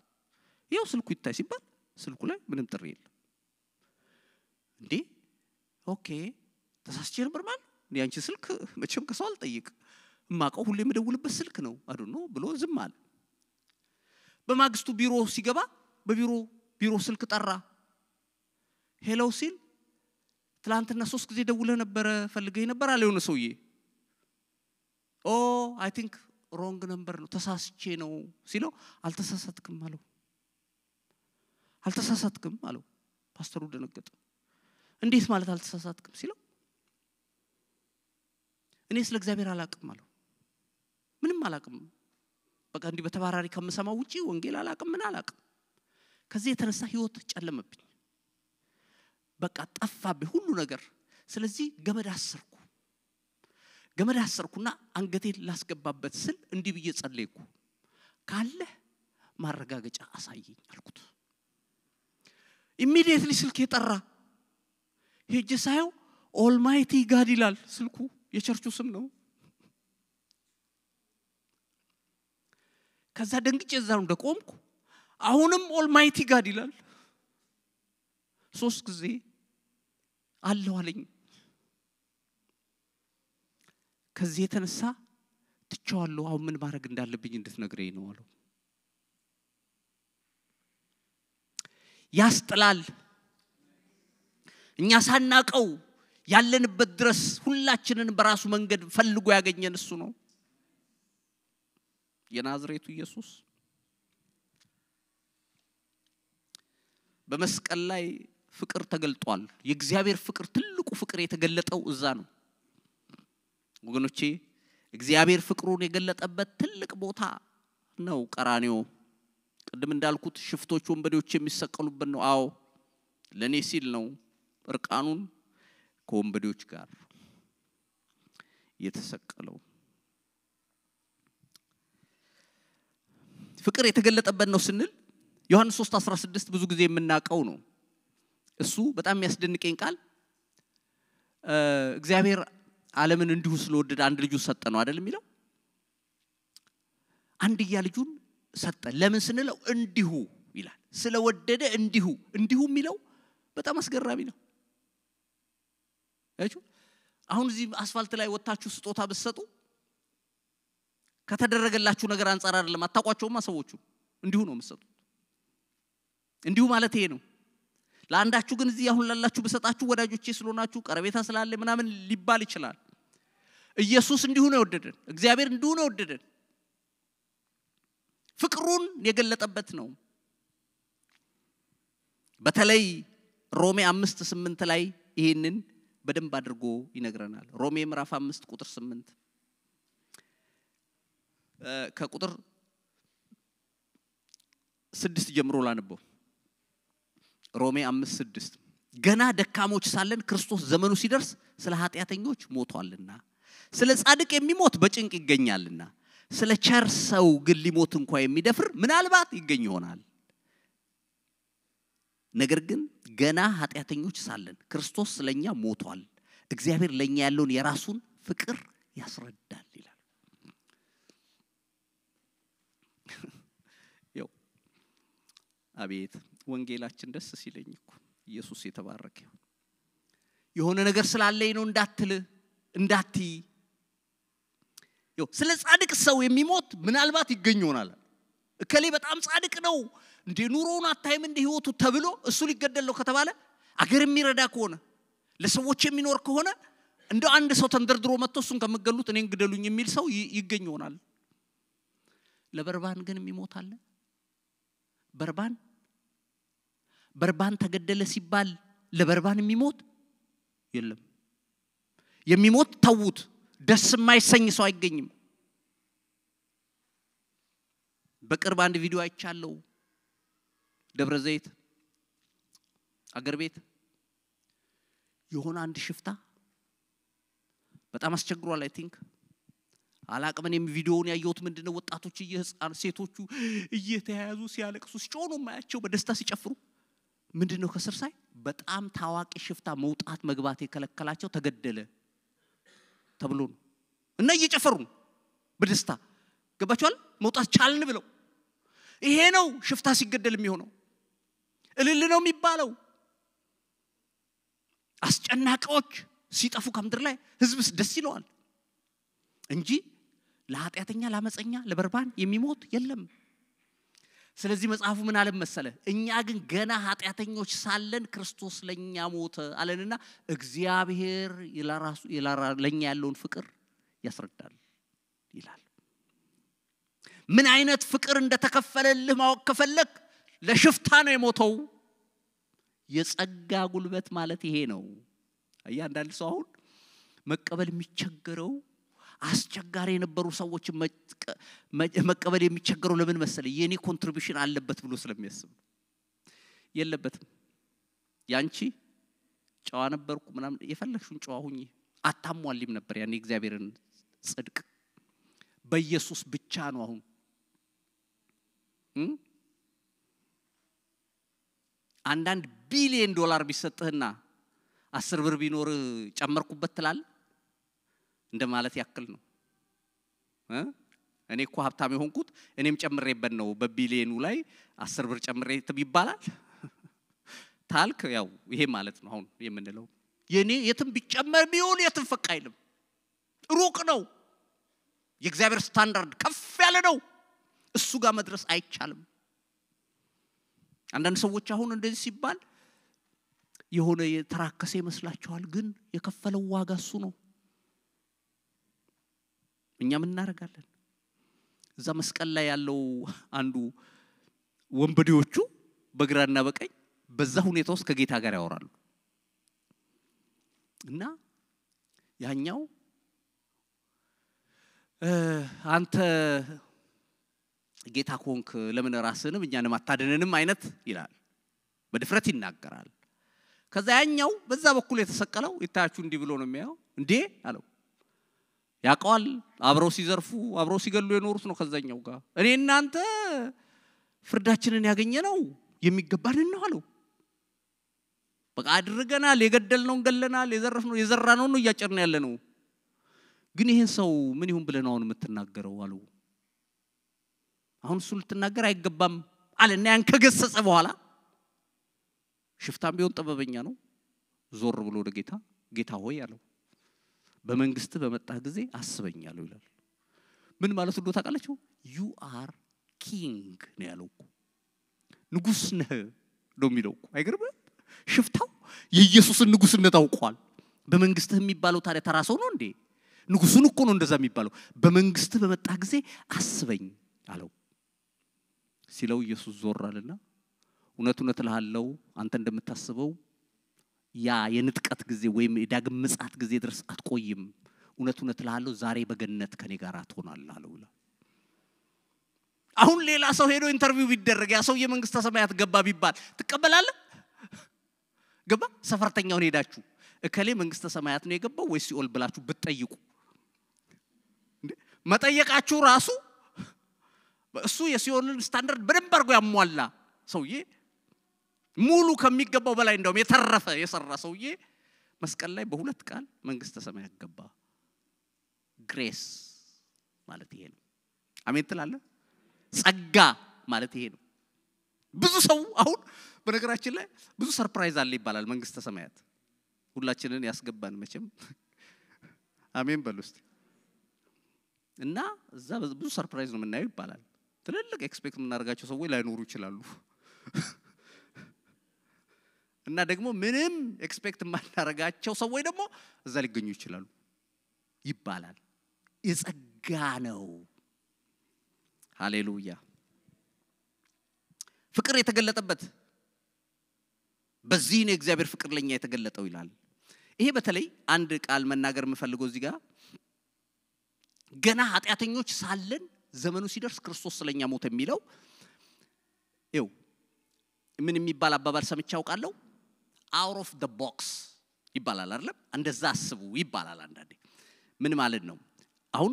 ይሄው ስልኩ ይታይ ሲባል ስልኩ ላይ ምንም ጥሪ የለም እንዴ ኦኬ ተሳስቼ ነበር ማለት እንዴ አንቺ ስልክ መቼም ከሰው አልጠይቅ ማቀው ሁሌ የምደውልበት ስልክ ነው አዱኖ ብሎ ዝም አለ በማግስቱ ቢሮ ሲገባ ቢሮ ስልክ ጠራ ሄሎ ሲል ትላንትና 3 ጊዜ ደውለ ነበር ፈልገኝ ነበር አለ የሆነ ሰውዬ ኦ አይ ቲንክ ሮንግ ነምበር ነው ተሳስቼ ነው ሲለው አልተሳሳትክም አለው ፓስተሩ ደነገጠ እንዴት ማለት አልተሳሳትክም ሲለው እኔ ስለ እግዚአብሔር አላቅም አለው ምንም አላቅም በቃ እንዲህ በተባራሪ ከመሰማው ውጪ ወንጌል አላቅም ምን አላቅም ከዚህ የተነሳ ህይወት ጨለመብኝ በቃ ጠፋብኝ ሁሉ ነገር ስለዚህ ገመድ አሰርኩና አንገቴን ላስገባበት ስል እንዲህ ብዬ ጸለይኩ ካለ ማረጋገጫ አሳየኝ አልኩት ኢሚዲየትሊ ስልክ የጠራ ሄጄ ሳይው ኦልማይቲ ጋድ ይላል ስልኩ የቸርቹ ስም ነው ከዛ ደንግጬ እዛው እንደቆምኩ አሁንም ኦልማይቲ ጋድ ይላል 3 ጊዜ አለው አለኝ ከዚህ የተነሳ ትቻለሁ አሁን ምን ማድረግ እንዳለብኝ እንድትነግረኝ ነው አለው ያስጥላል እኛ ሳናቀው ያለንበት ድረስ ሁላችንን በራሱ መንገድ ፈልጎ ያገኘን እሱ ነው የናዝሬቱ ኢየሱስ በመስቀል ላይ ፍቅር ተገልጧል። የእግዚአብሔር ፍቅር ትልቁ ፍቅር የተገለጠው እዛ ነው ወገኖቼ። እግዚአብሔር ፍቅሩን የገለጠበት ትልቅ ቦታ ነው ቀራንዮ። ቅድም እንዳልኩት ሽፍቶች ወንበዴዎች የሚሰቀሉበት ነው። አዎ ለኔ ሲል ነው እርቃኑን ከወንበዴዎች ጋር የተሰቀለው። ፍቅር የተገለጠበት ነው ስንል ዮሐንስ 3:16 ብዙ ጊዜ የምናቀው ነው። እሱ በጣም የሚያስደንቀኝ ቃል እግዚአብሔር ዓለምን እንዲሁ ስለወደደ አንድ ልጁን ሰጠ ነው አይደል የሚለው? አንድያ ልጁን ሰጠ። ለምን ስንለው እንዲሁ ይላል። ስለወደደ እንዲሁ የሚለው በጣም አስገራሚ ነው። አይቹ አሁን እዚህ አስፋልት ላይ ወጣችሁ ስጦታ በሰጡ ከተደረገላችሁ ነገር አንፃር አይደለም። አታቋቸውማ ሰዎቹ እንዲሁ ነው የምትሰጡት። እንዲሁ ማለት ይሄ ነው። ለአንዳችሁ ግን እዚህ አሁን ላላችሁ በሰጣችሁ ወዳጆቼ ስለሆናችሁ ቀረቤታ ስላለ ምናምን ሊባል ይችላል። ኢየሱስ እንዲሁ ነው የወደደን። እግዚአብሔር እንዲሁ ነው የወደደን። ፍቅሩን የገለጠበት ነው። በተለይ ሮሜ 5:8 ላይ ይሄንን በደንብ አድርጎ ይነግረናል። ሮሜ ምዕራፍ 5 ቁጥር 8 ከቁጥር 6 ጀምሮ ላነበው። ሮሜ 5:6 ገና ደካሞች ሳለን ክርስቶስ ዘመኑ ሲደርስ ስለ ኃጢያተኞች ሞቷልና ስለ ጻድቅ የሚሞት በጭንቅ ይገኛልና ስለ ቸር ሰው ግን ሊሞት እንኳን የሚደፍር ምናልባት ይገኝ ይሆናል። ነገር ግን ገና ኃጢያተኞች ሳለን ክርስቶስ ስለኛ ሞቷል። እግዚአብሔር ለኛ ያለውን የራሱን ፍቅር ያስረዳል ይላል። ያው አቤት ወንጌላችን ደስ ሲለኝ እኮ ኢየሱስ የተባረከ ይሁን። የሆነ ነገር ስላለኝ ነው እንዳትይ ያው ስለ ጻድቅ ሰው የሚሞት ምናልባት ይገኝ ይሆናል። እከሌ በጣም ጻድቅ ነው እንደ ኑሮውን አታይም እንደ ህይወቱ ተብሎ እሱ ሊገደል ነው ከተባለ አገር የሚረዳ ከሆነ ለሰዎች የሚኖር ከሆነ እንደ አንድ ሰው ተንደርድሮ መጥቶ እሱን ከመገሉት እኔን ግደሉኝ የሚል ሰው ይገኝ ይሆናል። ለበርባን ግን የሚሞት አለ? በርባን ተገደለ ሲባል ለበርባን የሚሞት የለም። የሚሞት ተውት ደስ የማይሰኝ ሰው አይገኝም። በቅርብ አንድ ቪዲዮ አይቻለው። ደብረ ዘይት አገር ቤት የሆነ አንድ ሽፍታ በጣም አስቸግሯል። አይ ቲንክ አላቅመን ቪዲዮውን ያየሁት ምንድነው ወጣቶች እየህፃን ሴቶቹ እየተያያዙ ሲያለቅሱ ሲጮኑ ማያቸው በደስታ ሲጨፍሩ ምንድነው ከስር ሳይ በጣም ታዋቂ ሽፍታ መውጣት መግባት የከለከላቸው ተገደለ ተብሎ ነው እና እየጨፈሩ በደስታ ገባቸዋል። መውጣት ቻልን ብለው ይሄ ነው ሽፍታ ሲገደል የሚሆነው። እልል ነው የሚባለው። አስጨናቂዎች ሲጠፉ ከምድር ላይ ህዝብስ ደስ ይለዋል እንጂ ለኃጢያተኛ ለአመፀኛ ለበርባን የሚሞት የለም። ስለዚህ መጽሐፉ ምን አለ መሰለ? እኛ ግን ገና ኃጢያተኞች ሳለን ክርስቶስ ለኛ ሞተ አለንና እግዚአብሔር ለኛ ያለውን ፍቅር ያስረዳል ይላል። ምን አይነት ፍቅር እንደተከፈለልህ ማወቅ ከፈለክ ለሽፍታ ነው የሞተው። የጸጋ ጉልበት ማለት ይሄ ነው። አንዳንድ ሰው አሁን መቀበል የሚቸገረው አስቸጋሪ የነበሩ ሰዎች መቀበል የሚቸገረው ለምን መሰለ? የኔ ኮንትሪቢዩሽን አለበት ብሎ ስለሚያስብ የለበትም። ያንቺ ጨዋ ነበርኩ ምናምን የፈለግሽውን ጨዋ ሁኚ አታሟልም ነበር ያኔ እግዚአብሔርን ጽድቅ በኢየሱስ ብቻ ነው። አሁን አንዳንድ ቢሊየን ዶላር ቢሰጥህና 10 ብር ቢኖር ጨመርኩበት ትላል እንደማለት ያክል ነው። እኔ እኮ ሀብታም የሆንኩት እኔም ጨምሬበት ነው በቢሊየኑ ላይ 10 ብር ጨምሬ ይባላል ታልክ ያው ይሄ ማለት ነው አሁን የምንለው። የኔ የትም ቢጨመር ቢሆን የትም ፈቅ አይልም፣ ሩቅ ነው። የእግዚአብሔር ስታንዳርድ ከፍ ያለ ነው። እሱ ጋር መድረስ አይቻልም። አንዳንድ ሰዎች አሁን እንደዚህ ሲባል የሆነ የተራከሰ ይመስላችኋል፣ ግን የከፈለው ዋጋ እሱ ነው። እኛ ምን እናደርጋለን? እዛ መስቀል ላይ ያለው አንዱ ወንበዴዎቹ በግራና በቀኝ በዛ ሁኔታ ውስጥ ከጌታ ጋር ያወራሉ እና ያኛው አንተ ጌታ ኮንክ ለምን ራስንም እኛንም አታድነንም አይነት ይላል በድፍረት ይናገራል ከዛ ያኛው በዛ በኩል የተሰቀለው ይታያችሁ እንዲህ ብሎ ነው የሚያው እንዴ አለው ያቋል አብረው ሲዘርፉ አብረው ሲገሉ የኖሩት ነው ከዛኛው ጋር እኔ እናንተ ፍርዳችንን ያገኘነው የሚገባንን ነው አለው በቃ አድርገናል የገደልነውን ገለናል የዘረፍነው የዘራነው ነው ያጨርና ያለነው ግን ይሄን ሰው ምን ይሁን ብለህ ነው አሁን የምትናገረው አለው አሁን እሱ ልትናገር አይገባም አለና ያን ከገሰጸ በኋላ ሽፍታም ቢሆን ጥበበኛ ነው ዞር ብሎ ወደ ጌታ ሆይ አለው በመንግስት በመጣህ ጊዜ አስበኛለሁ ይላል ምን ማለት ነው ታውቃላችሁ you are king ነው ያለው ንጉስ ነህ ነው የሚለው አይገርም ሽፍታው የኢየሱስን ንጉስነት አውቋል በመንግስትህ የሚባለው ታዲያ ተራሰው ነው እንዴ ንጉሱን እኮ ነው እንደዛ የሚባለው በመንግስት በመጣ ጊዜ አስበኝ አለው ሲለው ኢየሱስ ዞራልና እውነት እልሃለሁ አንተ እንደምታስበው ያ የንጥቀት ጊዜ ወይም የዳግም ምጽአት ጊዜ ድረስ አትቆይም እውነት እልሃለሁ ዛሬ በገነት ከኔ ጋር ትሆናለህ አለው አሁን ሌላ ሰው ሄዶ ኢንተርቪው ቢደረግ ያ ሰው የመንግስተ ሰማያት ገባ ቢባል ትቀበላለህ ገባ ሰፈርተኛውን ሄዳችሁ እከሌ መንግስተ ሰማያት ነው የገባው ወይስ ሲኦል ብላችሁ ብትጠይቁ መጠየቃችሁ ራሱ እሱ የሲኦልን ስታንዳርድ በደንብ አድርጎ ያሟላ ሰውዬ ሙሉ ከሚገባው በላይ እንደውም የተረፈ የሰራ ሰውዬ መስቀል ላይ በሁለት ቃል መንግስተ ሰማያት ገባ ግሬስ ማለት ይሄ ነው አሜን ትላለህ ጸጋ ማለት ይሄ ነው ብዙ ሰው አሁን በነገራችን ላይ ብዙ ሰርፕራይዝ አለ ይባላል መንግስተ ሰማያት ሁላችንን ያስገባን መቼም አሜን በሉስቲ እና እዛ ብዙ ሰርፕራይዝ ነው የምናየው ይባላል ትልልቅ ኤክስፔክት የምናደርጋቸው ሰዎች ላይኖሩ ይችላሉ እና ደግሞ ምንም ኤክስፔክት የማናደርጋቸው ሰዎች ደግሞ እዛ ሊገኙ ይችላሉ ይባላል የጸጋ ነው ሃሌሉያ ፍቅር የተገለጠበት በዚህ ነው እግዚአብሔር ፍቅር ለኛ የተገለጠው ይላል ይሄ በተለይ አንድ ቃል መናገር የምፈልገው እዚህ ጋር ገና ኃጢያተኞች ሳለን ዘመኑ ሲደርስ ክርስቶስ ስለኛ ሞተ የሚለው ይው ምን የሚባል አባባል ሰምቻው ቃለው out of the box ይባላል አይደል እንደዛ አስቡ ይባላል አንዳንዴ ምን ማለት ነው አሁን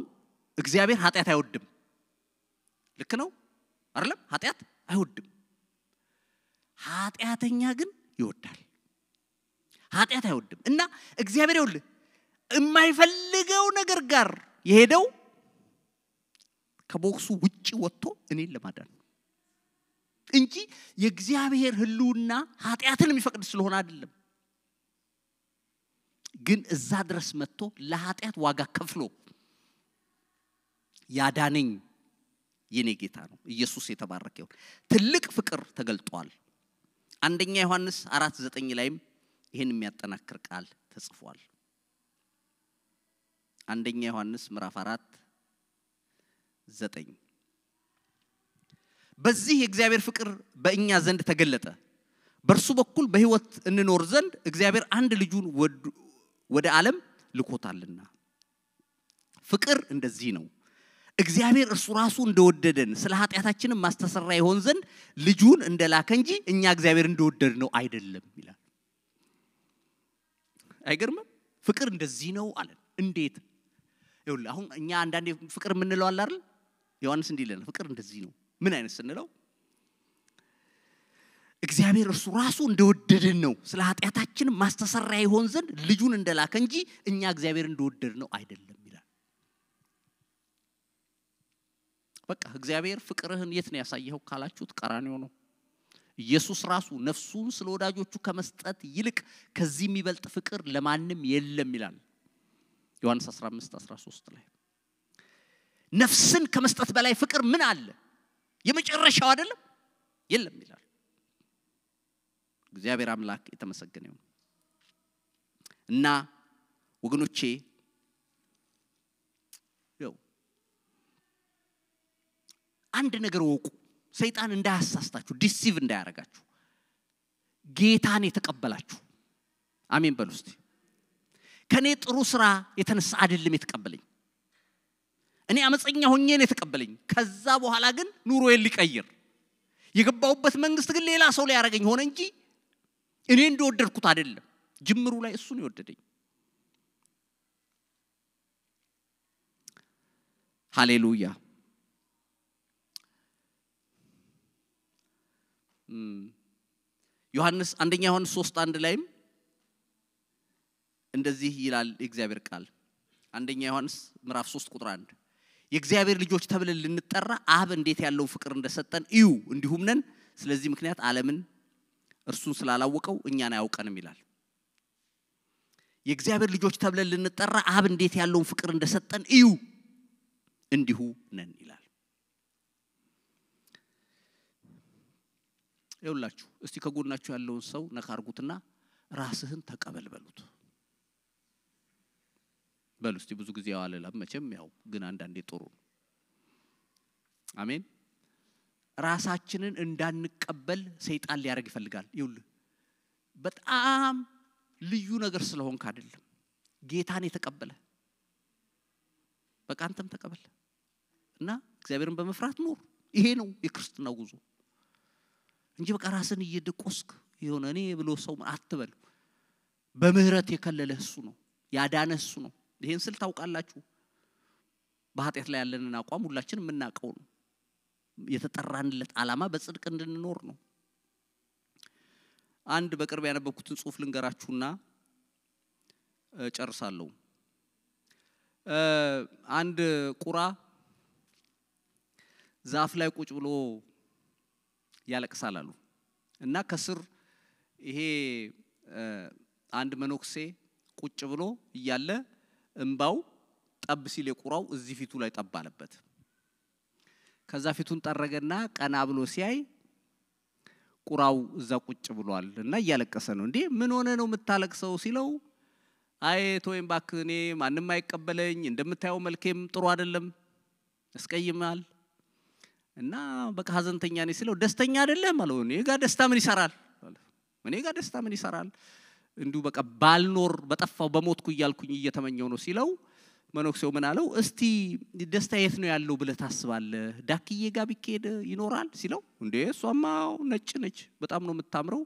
እግዚአብሔር ኃጢያት አይወድም ልክ ነው አይደል ኃጢያት አይወድም ኃጢያተኛ ግን ይወዳል ኃጢያት አይወድም እና እግዚአብሔር ይወል የማይፈልገው ነገር ጋር የሄደው ከቦክሱ ውጪ ወጥቶ እኔን ለማዳን እንጂ የእግዚአብሔር ህልውና ኃጢያትን የሚፈቅድ ስለሆነ አይደለም ግን እዛ ድረስ መጥቶ ለኃጢያት ዋጋ ከፍሎ ያዳነኝ የኔ ጌታ ነው ኢየሱስ የተባረከው ትልቅ ፍቅር ተገልጧል አንደኛ ዮሐንስ 4:9 ላይም ይሄን የሚያጠናክር ቃል ተጽፏል አንደኛ ዮሐንስ ምዕራፍ 4:9 በዚህ የእግዚአብሔር ፍቅር በእኛ ዘንድ ተገለጠ በርሱ በኩል በህይወት እንኖር ዘንድ እግዚአብሔር አንድ ልጁን ወደ ዓለም ልኮታልና ፍቅር እንደዚህ ነው እግዚአብሔር እርሱ ራሱ እንደወደደን ስለ ኃጢያታችን ማስተሰራ ይሆን ዘንድ ልጁን እንደላከ እንጂ እኛ እግዚአብሔር እንደወደድ ነው አይደለም ይላል አይገርም ፍቅር እንደዚህ ነው አለ እንዴት ይኸውልህ አሁን እኛ አንዳንዴ ፍቅር ምን እንለው አለ አይደል ዮሐንስ እንዲህ ይላል ፍቅር እንደዚህ ነው ምን አይነት ስንለው እግዚአብሔር እርሱ ራሱ እንደወደደን ነው ስለ ኃጢያታችን ማስተሰራ ይሆን ዘንድ ልጁን እንደላከ እንጂ እኛ እግዚአብሔር እንደወደድ ነው አይደለም ይላል በቃ እግዚአብሔር ፍቅርህን የት ነው ያሳየው ካላችሁት ቀራንዮ ነው ኢየሱስ ራሱ ነፍሱን ስለ ወዳጆቹ ከመስጠት ይልቅ ከዚህ የሚበልጥ ፍቅር ለማንም የለም ይላል ዮሐንስ 15:13 ላይ ነፍስን ከመስጠት በላይ ፍቅር ምን አለ የመጨረሻው አይደለም የለም ይላል እግዚአብሔር አምላክ የተመሰገነ ይሁን እና ወገኖቼ አንድ ነገር ወቁ ሰይጣን እንዳያሳስታችሁ ዲሲቭ እንዳያረጋችሁ ጌታን የተቀበላችሁ አሜን በሉ እስቲ ከኔ ጥሩ ስራ የተነሳ አይደለም የተቀበለኝ እኔ አመፀኛ ሆኜ ነው የተቀበለኝ ከዛ በኋላ ግን ኑሮዬን ሊቀይር የገባውበት መንግስት ግን ሌላ ሰው ላይ ያረጋኝ ሆነ እንጂ እኔ እንደወደድኩት አይደለም ጅምሩ ላይ እሱ ነው የወደደኝ ሃሌሉያ ዮሐንስ አንደኛ ዮሐንስ 3:1 ላይም እንደዚህ ይላል የእግዚአብሔር ቃል አንደኛ ዮሐንስ ምዕራፍ 3:1 የእግዚአብሔር ልጆች ተብለን ልንጠራ አብ እንዴት ያለው ፍቅር እንደሰጠን እዩ እንዲሁም ነን ስለዚህ ምክንያት ዓለምን እርሱን ስላላወቀው እኛን አያውቀንም ይላል የእግዚአብሔር ልጆች ተብለን ልንጠራ አብ እንዴት ያለው ፍቅር እንደሰጠን እዩ እንዲሁ ነን ይላል ይውላችሁ እስቲ ከጎናችሁ ያለውን ሰው ነካርጉትና ራስህን ተቀበል በሉት በሉስቲ ብዙ ጊዜ ያዋለላ መቼም ያው ግን አንዳንዴ ጥሩ አሜን ራሳችንን እንዳንቀበል ሰይጣን ሊያረግ ይፈልጋል ይውል በጣም ልዩ ነገር ስለሆንክ አይደለም ጌታን የተቀበለ በቃ አንተም ተቀበል እና እግዚአብሔርን በመፍራት ኑር ይሄ ነው የክርስቲያናው ጉዞ እንጂ በቃ ራስን እየደቆስክ ይሆነ እኔ ብሎ ሰው አትበል በምህረት የከለለ እሱ ነው ያዳነ እሱ ነው ይሄን ስል ታውቃላችሁ በኃጢአት ላይ ያለንን አቋም ሁላችንም እናቀው ነው የተጠራንለት ዓላማ በጽድቅ እንድንኖር ነው አንድ በቅርብ ያነበብኩትን ጽሑፍ ልንገራችሁና ጨርሳለሁ አንድ ቁራ ዛፍ ላይ ቁጭ ብሎ ያለቅሳል አሉ እና ከስር ይሄ አንድ መኖክሴ ቁጭ ብሎ ይያለ እንባው ጠብ ሲል የቁራው እዚህ ፊቱ ላይ ጠብ አለበት ከዛ ፊቱን ጠረገና ቀና ብሎ ሲያይ ቁራው እዛ ቁጭ ብሏል እና ያለቀሰ ነው እንዴ ምን ሆነ ነው የምታለቅሰው ሲለው አይ ቶይም ባክኔ ማንንም አይቀበለኝ እንደምታየው መልኬም ጥሩ አይደለም እስቀይማል እና በቃ ሀዘንተኛ ነኝ ሲለው ደስተኛ አይደለም አለው እኔ ጋር ደስታ ምን ይሰራል እንዱ በቃ ባልኖር በጠፋው በሞትኩ ይያልኩኝ እየተመኘው ነው ሲለው መኖክሴው ምን አለው እስቲ ደስታ የት ነው ያለው ብለ ታስባለህ ዳክዬ ጋር ቢከደ ይኖራል ሲለው እንዴ እሷማ ነጭ በጣም ነው የምታምረው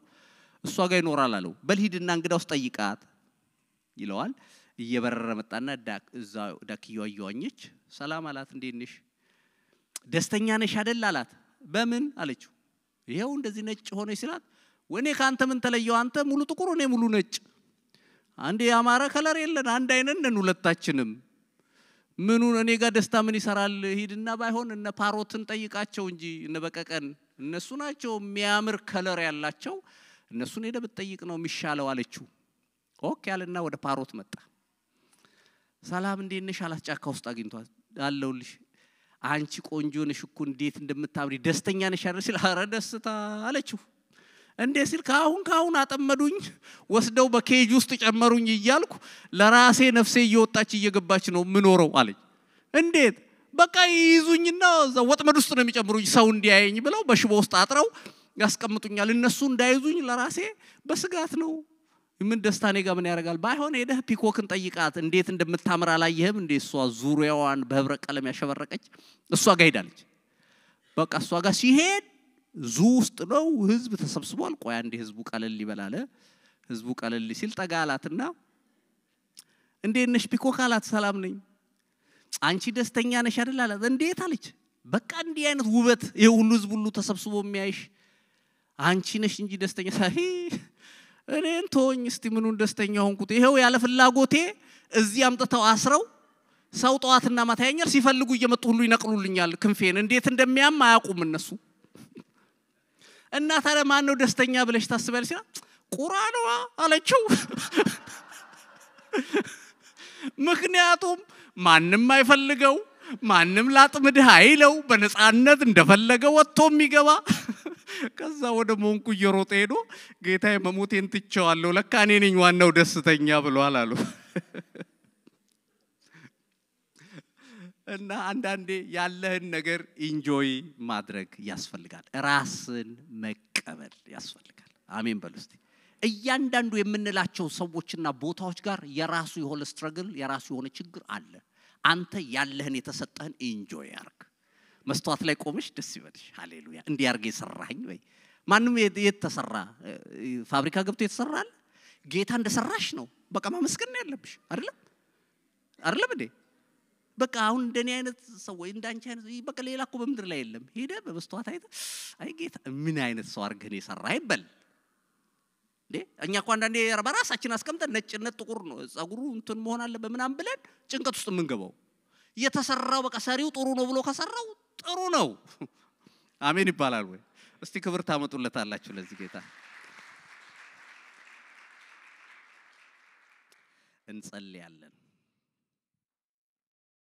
እሷ ጋር ይኖራል አለው በልሂድና እንግዳውስ ጠይቃት ይለዋል እየበረረ መጣና ዳክዬው አየዋኘች ሰላም አላት እንዴት ነሽ ደስተኛ ነሽ አይደል አላት በምን አለችው ይሄው እንደዚህ ነጭ ሆነ ሲላት ወኔ ካንተ ምን ተለየው አንተ ሙሉ ጥቁር እኔ ሙሉ ነጭ አንዴ ያማረ ከለር የለን አንድ አይነን ሁለታችንም ምኑ እኔ ጋር ደስታ ምን ይሰራል ሂድና ባይሆን እነ ፓሮትን ጠይቃቸው እንጂ እነ በቀቀን እነሱ ናቸው የሚያምር ከለር ያላቸው እነሱን ሄደ ብትጠይቅ ነው የሚሻለው አለችው ኦኬ ያለና ወደ ፓሮት መጣ ሰላም እንዴት ነሽ አላት ጫካ ውስጥ አግኝቷት አለውልሽ አንቺ ቆንጆ ነሽ እኮ እንዴት እንደምታምሪ ደስተኛ ነሽ አይደል ሲል አረ ደስታ አለችው እንዴ ሲል ካሁን አጠመዱኝ ወስደው በኬጅ ውስጥ ጨመሩኝ ይያልኩ ለራሴ ነፍሴ እየወጣች እየገባች ነው ምኖረው አለኝ እንዴት በቃ ይዙኝና ወጥመድ ውስጥ ነው የሚጨምሩኝ ሰው እንዲያየኝ ብለው በሽቦ ውስጥ አጥረው ያስቀምጡኛል እነሱ እንዳይዙኝ ለራሴ በስጋት ነው ምን ደስታ ነኝ ጋር ምን ያረጋል ባይሆን ሄደህ ፒኮክን ጠይቃት እንዴት እንደምታምር አላየህም እንዴ እሷ ዙሪያዋን በህብረ ቀለም ያሸበረቀች እሷ ጋር ሄዳለች በቃ እሷ ጋር ሲሄድ ዙ ውስጥ ነው ህዝብ ተሰብስቧል ቆይ አንዴ ህዝቡ ቀለል ይበላል ህዝቡ ቀለል ሲል ጠጋላትና እንዴት ነሽ ፒኮክ አላት ሰላም ነኝ አንቺ ደስተኛ ነሽ አይደል አላት እንዴት አለች በቃ እንዲህ አይነት ውበት ይሄ ሁሉ ህዝብ ሁሉ ተሰብስቦ የሚያይሽ አንቺ ነሽ እንጂ ደስተኛ ሳይ እኔን ተወኝ እስቲ ምኑን ደስተኛ ሆንኩት ይሄው ያለ ፍላጎቴ እዚህ አምጥተው አስረው ሰው ጧትና ማታ ያኛል ሲፈልጉ እየመጡ ሁሉ ይነቅሉልኛል ክንፌን እንዴት እንደሚያም አያውቁም እነሱ እና ታዲያ ማን ነው ደስተኛ ብለሽ ታስበያለሽ ሲላ ቁርአንዋ አለችው ምክንያቱም ማንንም አይፈልገው ማንንም ላጥምድህ አይለው በነፃነት እንደፈለገ ወጥቶ የሚገባ ከዛ ወደ ሞንኩ እየሮጠ ሄዶ ጌታዬ መሞቴን ትቼዋለሁ ለካ እኔ ነኝ ዋናው ደስተኛ ብሏል አሉ እና አንዳንዴ ያለህን ነገር ኢንጆይ ማድረግ ያስፈልጋል ራስን መቀበል ያስፈልጋል አሜን በሉ እስቲ እያንዳንዱ የምንላቸው ሰዎችና ቦታዎች ጋር የራሱ የሆነ ስትራግል የራሱ የሆነ ችግር አለ አንተ ያለህን የተሰጠህን ኢንጆይ አርግ መስተዋት ላይ ቆመሽ ደስ ይበልሽ ሃሌሉያ እንዲያርግ ይሰራኝ ወይ ማንንም የተሰራ ፋብሪካ ገብቶ የተሰራል ጌታ እንደሰራሽ ነው በቃ ማመስገን ያለብሽ አይደለም እንዴ በቃ አሁን እንደኔ አይነት ሰው ወይ እንዳንቺ አይነት በቃ ሌላ እኮ በምድር ላይ የለም ሄደ በመስተዋት አይተ አይ ጌታ ምን አይነት ሰው አርገን ይሰራ አይበል እንዴ እኛ እኮ አንዳንዴ በራሳችን አስቀምጠን ነጭነት ጥቁር ነው ጸጉሩ እንትን መሆን አለ በመናም ብለን ጭንቀት ውስጥ ምንገባው የተሰራው በቃ ሰሪው ጥሩ ነው ብሎ ከሰራው ጥሩ ነው አሜን ይባላል ወይ እስቲ ክብር ታመጡለታላችሁ ለዚህ ጌታ እንጸልያለን